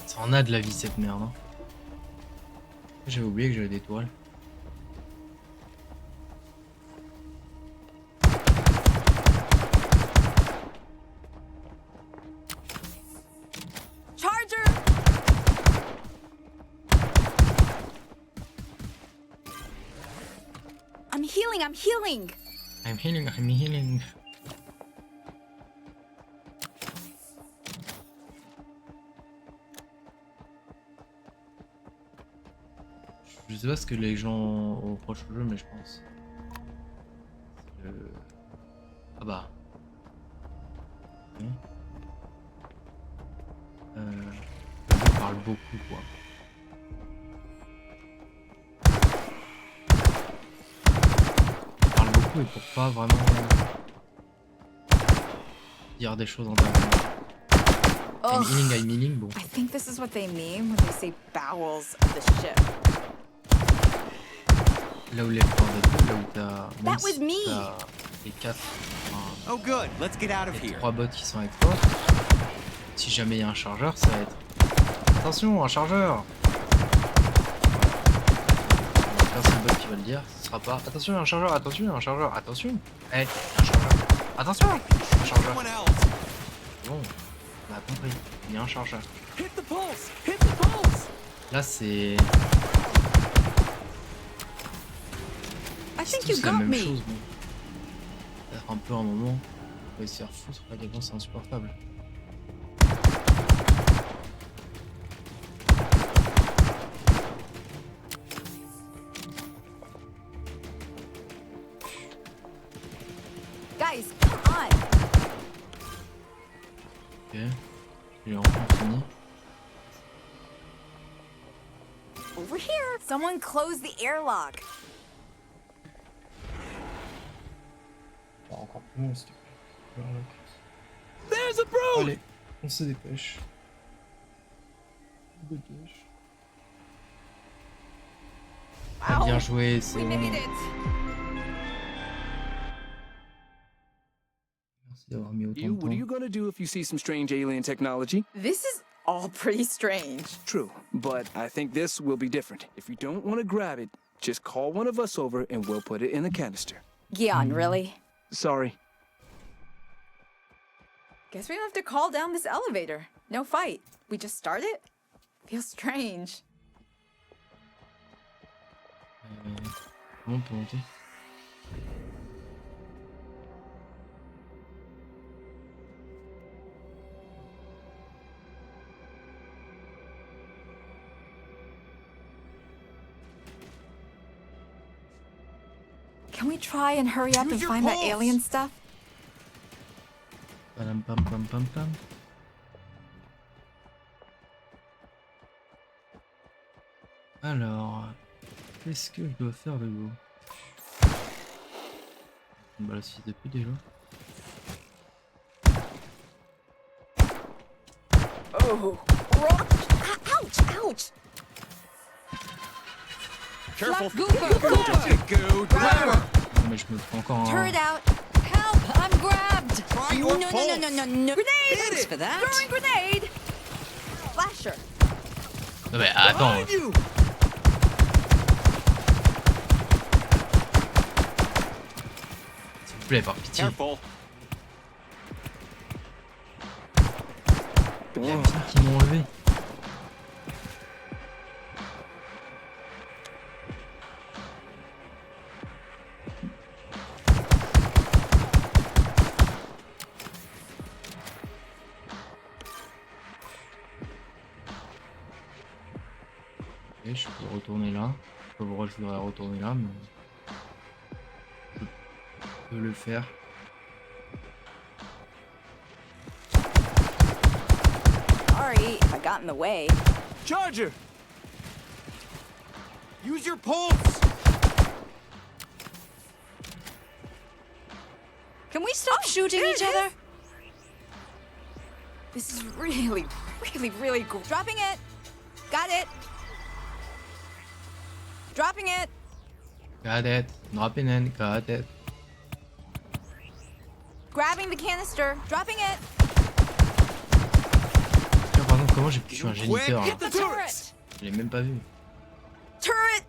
Ça en a de la vie cette merde. Hein. J'avais oublié que j'avais des tourelles. Charger! I'm healing, I'm healing. I'm healing, I'm healing. Je sais pas ce que les gens reprochent au jeu, mais je pense. Ah bah. Le jeu parle beaucoup, quoi. Il parle beaucoup et pour pas vraiment dire des choses en termes Oh, I'm healing, bon. I think this is what they mean when they say bowels of the ship. Là où les points de là où t'as. même That was si me. t'as les 4, Oh, good. Let's get out of les here. 3 bots qui sont avec toi, si jamais il y a un chargeur, ça va être. Attention, un chargeur! C'est le bot qui va le dire, ce sera pas. Attention, il y a un chargeur, attention, il y a un chargeur, attention! Eh, un chargeur! Attention! Un chargeur! Someone else. Bon, on a compris, il y a un chargeur. Hit the pulse! Hit the pulse! Là, c'est. I C'est think you tous la got même me. chose, bon. Peut-être un peu un moment, on va se faire foutre, là, devant, c'est insupportable. Guys, come on. Ok, il est enfin fini. Over here. Someone close the airlock. Encore plus long, s'il te plaît. There's a brute! Allez, on se dépêche. Dépêche. Ah, bien joué, c'est We bon. made it. Merci d'avoir mis autant You, de what are you temps. gonna do if you see some strange alien technology? This is all pretty strange. True, but I think this will be different. If you don't want to grab it, just call one of us over and we'll put it in the canister. Gian, really? Sorry. Guess we don't have to call down this elevator. No fight. We just start it? Feels strange. Comment on peut monter? Can we try and hurry up Use and your find that pulse. alien stuff? Pam pam pam pam pam. Alors, qu'est-ce que je dois faire de go? Bah la suite depuis déjà. Oh, rock! Ouch! Ouch! Careful. Goober, Goober. Go, driver. Non mais je me prends encore Turret un. out! Help! I'm grabbed. Try No, your no, pulse. no, no, no, no! Grenade! Thanks for that. Throwing grenade! Flasher! Non mais attends, Behind you! s'il vous plaît, par pitié. Careful. Il y a personne qui m'ont enlevé. Ok, je peux retourner là. Je sais pas pourquoi je voudrais retourner là, mais je peux le faire. Sorry if I got in the way. Charger! Use your pulse! Can we stop shooting there each it other? is. This is really, really cool. Dropping it. Got it. Dropping it. Got it. Dropping in. Got it. Grabbing the canister. Dropping it. Tiens, par contre, comment j'ai pu tuer un géniteur là? Hit the turrets! Je l'ai même pas vu. Turret.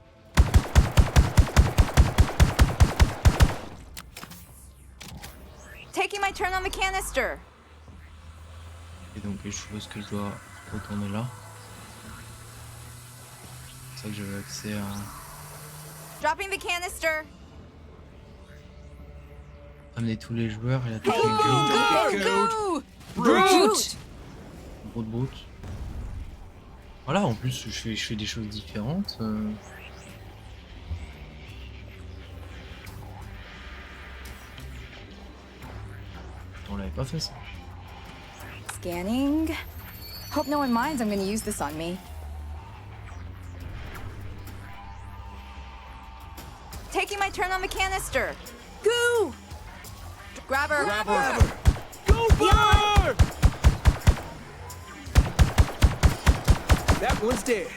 Taking my turn on the canister. Et donc, je suppose que je dois retourner là. C'est ça que j'avais accès à. Dropping the canister. Amener tous les joueurs et attaquer Hey, le go, go. Brute! gros de brute. Voilà, en plus, je fais des choses différentes. On l'avait pas fait ça. Scanning. Hope no one minds I'm gonna use this on me. Taking my turn on the canister. Goo! Grab her. Grab her! Goober! That one's dead.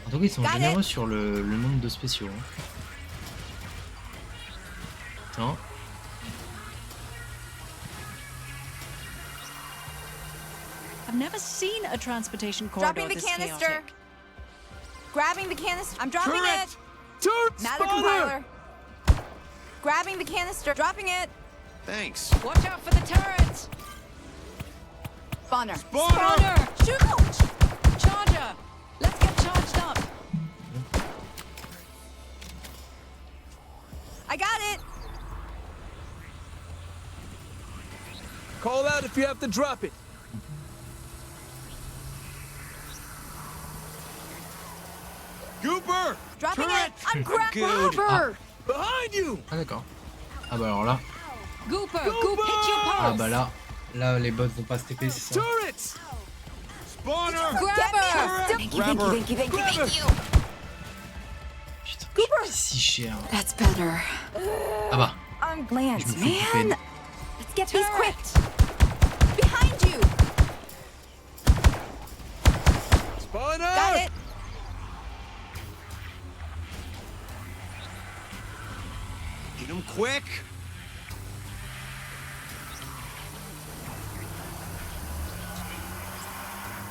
En tout cas, ils sont Got généreux it. sur le nombre de spéciaux. Hein. Tiens. I've never seen a transportation corridor Dropping the this canister. chaotic. Grabbing the canister. I'm dropping Turret! it. Turret Matter spawner! compiler. Grabbing the canister. Dropping it. Thanks. Watch out for the turret! Spawner. Spawner! Shoot! Charger! Let's get charged up. I got it. Call out if you have to drop it. Goober! Dropping Turret! it. I'm grabbing Good. her. Behind you! Ah d'accord. Ah bah alors là. Gooper, Goop, hit your Ah pulse! bah là les bots vont pas se TP, c'est ça. Turrets! Spawner! Grab Get me. her! Thank you, Grab thank you, her. thank you, thank you, Grab thank her. you. Putain, Goober. c'est si cher. That's better. Ah bah. I'm Lance, Je me fais couper. man. Let's get these quick. Turret! Behind you. Spawner! Got it. Get him quick!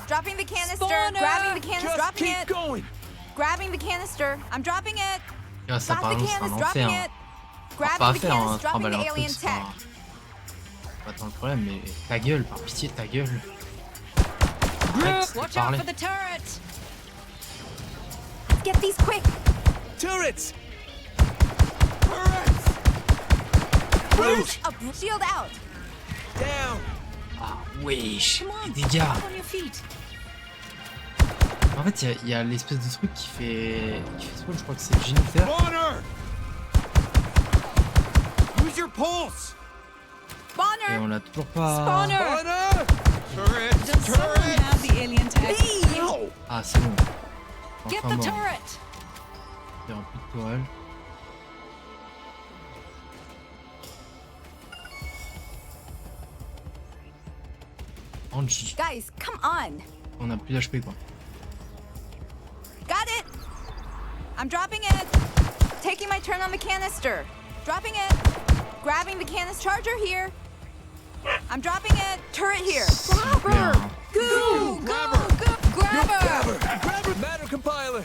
Dropping the canister. Spawner. Grabbing the canister. Just Dropping keep it. going! Grabbing the canister. I'm dropping it. Ah, ça Got par the exemple, c'est un canister. Dropping enfer. it. Pas Grabbing à the faire un canister. Dropping trimballer the un truc, alien c'est tech. pas tant le problème, mais ta gueule, par pitié, ta gueule. Arrête de Watch out parler. for the turret! Let's get these quick. Turrets! Turrets! Brute! A shield out. Down! Ah wesh, Come on, les dégâts. up on your feet. En fait, il y a l'espèce de truc qui fait spawn, je crois que c'est le géniteur. Spawner! Use your pulse! Et Spawner. on l'a toujours pas. Spawner! Spawner! Turrets! Does someone Turrets! have the alien tech? No! Ah, c'est bon. Get Enfin the bon. turret! Faire un peu de tourelle. Angie, Guys, come on. on a plus d'HP quoi. Got it. I'm dropping it. Taking my turn on the canister. Dropping it. Grabbing the canister. Charger here. I'm dropping it. Turret here. Grab plaît, her. hein. Go. Grab her! Grab her! Grab her! Grab her! Matter compiler!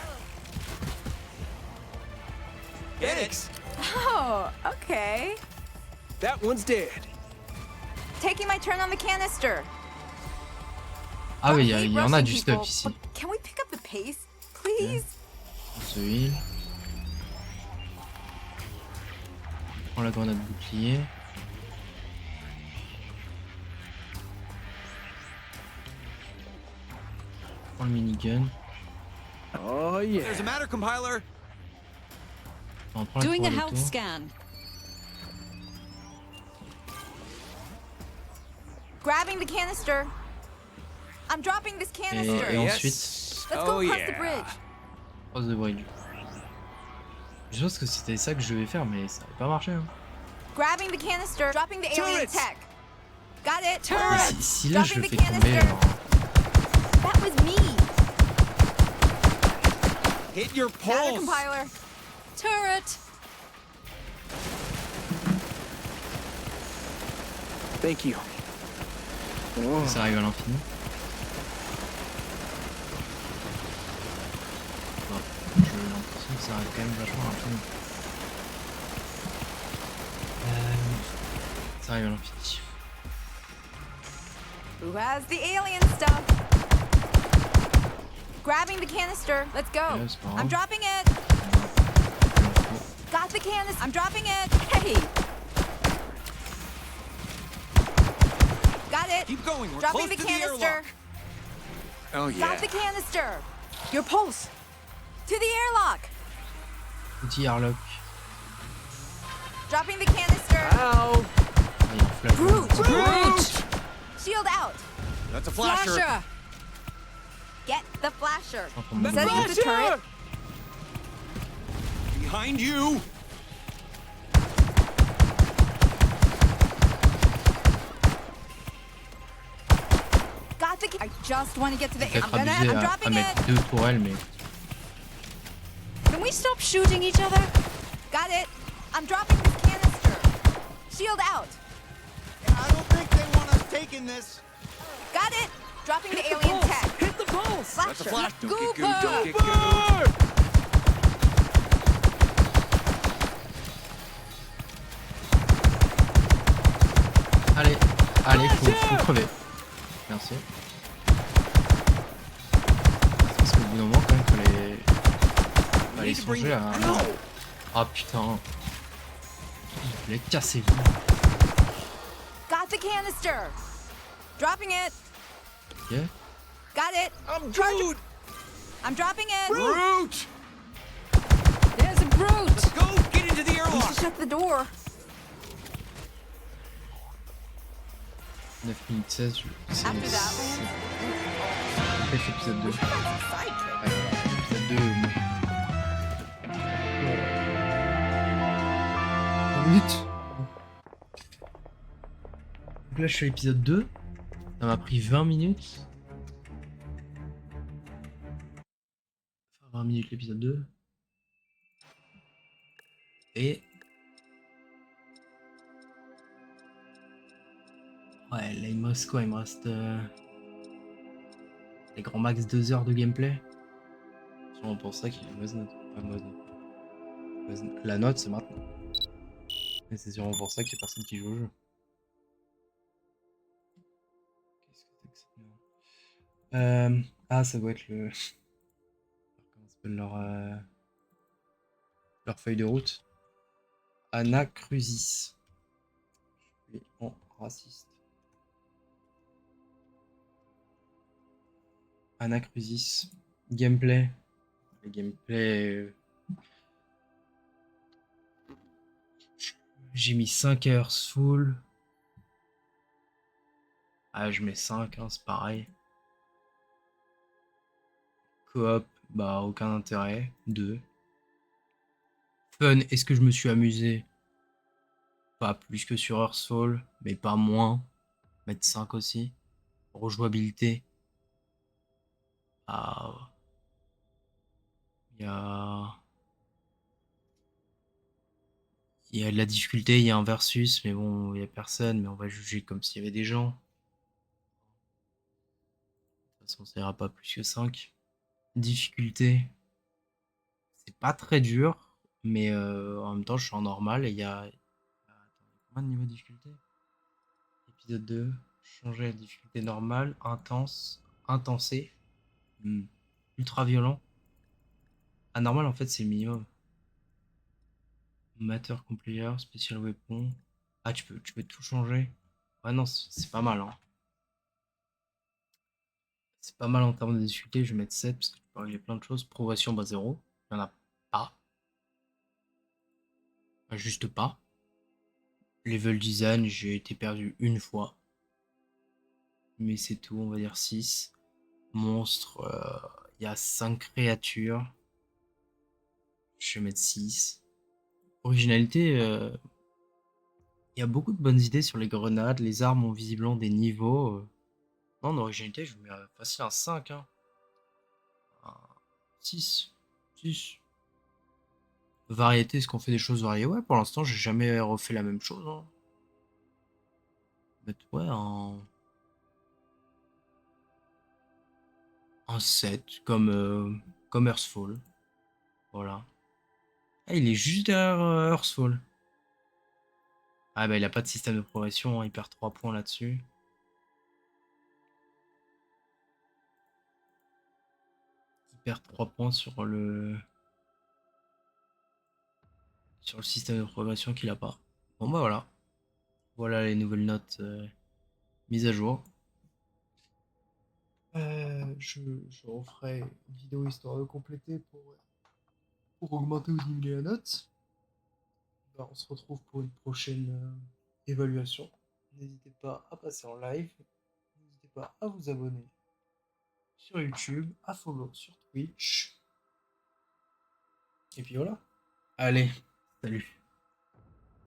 Thanks! Oh, okay. That one's dead. Taking my turn on the canister. Ah oui, I hate il y en a rushing du people, stuff ici. but can we pick up the pace, please? On se heal. On prend la grenade bouclier. On prend le minigun. Oh yeah. There's a matter compiler! On prend la Doing a tour health autour. scan. Grabbing the canister. I'm dropping this Et canister. ensuite, Let's go Oh across the yeah. bridge. cross the bridge. Je pense que c'était ça que je devais faire, mais ça n'a pas marché. Hein. Grabbing the canister. Dropping the alien Turrets. tech. Got it. Et si là je le Dropping fais the tomber, canister. alors, That was me. Hit your Data pulse. compiler. Turret! Thank you. Oh. ça arrive à l'infini. Bon, j'ai l'impression que ça arrive quand même vachement à l'infini. Ça arrive à l'infini. Who has the alien stuff? Grabbing the canister. Let's go. Yeah, it's fine. I'm dropping it. Got the canister. I'm dropping it. Hey. Got it. Keep going. We're Dropping close the to the canister. airlock. Oh yeah. Got the canister. Your pulse. To the airlock. Petit airlock. Dropping the canister. Ow. Il y a un flash. Brute. Brute. Shield out. That's a flasher. Flasher! Get the flasher. En train de me Setting up bouger. the turret. Behind you. Got the. I just want to get to the. Peut-être I'm abusé à dropping mettre it. 2 tourelles, mais Can we stop shooting each other? Got it. I'm dropping this canister. Shield out. I don't think they want us taking this. Got it. Dropping the alien tech. Hit the pulse. That's a Flasher. flash. Gooper. Don't get good. allez, allez, faut crever. Merci. Parce qu'au bout d'un moment, quand même, fallait songer à. Ah putain. Il voulait casser vous. Got the canister. Dropping it. Ok. Got it. I'm Jude. I'm dropping it. Brute. There's a brute! Go get into the Need to airlock. shut the door. 9 minutes 16, c'est After that, Lance. peut-être l'épisode 2. That's a side trip. Ouais, épisode 2. 20 minutes. Donc là, je suis à l'épisode 2. Ça m'a pris 20 minutes. Enfin, 20 minutes l'épisode 2. Et... ouais, là il me reste quoi? Il me reste... les grands max 2 heures de gameplay. C'est sûrement pour ça qu'il y a une mauvaise note. Pas mauvaise note. La note c'est maintenant. Et c'est sûrement pour ça qu'il y a personne qui joue au jeu. Qu'est-ce que c'est que cette merde? Ah, ça doit être le... comment s'appelle leur feuille de route. Anacrusis. Je suis en raciste. Anacrusis. Gameplay. Le gameplay... j'ai mis 5 heures full. Ah, je mets 5, hein, c'est pareil. Coop, bah aucun intérêt. 2. Fun, est-ce que je me suis amusé? Pas plus que sur Earthfall, mais pas moins. Mettre 5 aussi. Rejouabilité. Ah. Il y a de la difficulté, il y a un versus, mais bon, il y a personne, mais on va juger comme s'il y avait des gens. De toute façon, ça ira pas plus que 5. Difficulté. C'est pas très dur. Mais en même temps, je suis en normal et il y a... attends, combien de niveaux de difficulté? Épisode 2. Changer la difficulté normale, intense, intensé, ultra violent. Ah, normal en fait, c'est le minimum. Matter Complayer, Special Weapon. Ah, tu peux tout changer. Ouais, non, c'est pas mal. Hein. C'est pas mal en termes de difficulté. Je vais mettre 7 parce que tu peux régler plein de choses. Progression, bah 0. Il n'y en a pas. Juste pas. Level design, j'ai été perdu une fois. Mais c'est tout, on va dire 6. Monstre, il y a 5 créatures. Je vais mettre 6. Originalité, il y a beaucoup de bonnes idées sur les grenades. Les armes ont visiblement des niveaux. Non, en originalité, je mets facile un 5. Hein. Un 6. 6. Variété, est-ce qu'on fait des choses variées? Ouais, pour l'instant, j'ai jamais refait la même chose. Hein. Mettre, ouais, un 7, comme Earthfall. Voilà. Ah, il est juste derrière Earthfall. Ah bah il a pas de système de progression, hein, il perd 3 points là-dessus. Il perd 3 points sur le système de progression qu'il a pas. Bon bah voilà. Voilà les nouvelles notes mises à jour. Je referai une vidéo histoire de compléter pour augmenter ou diminuer la note. On se retrouve pour une prochaine évaluation. N'hésitez pas à passer en live. N'hésitez pas à vous abonner sur YouTube, à follow sur Twitch. Et puis voilà. Allez, salut.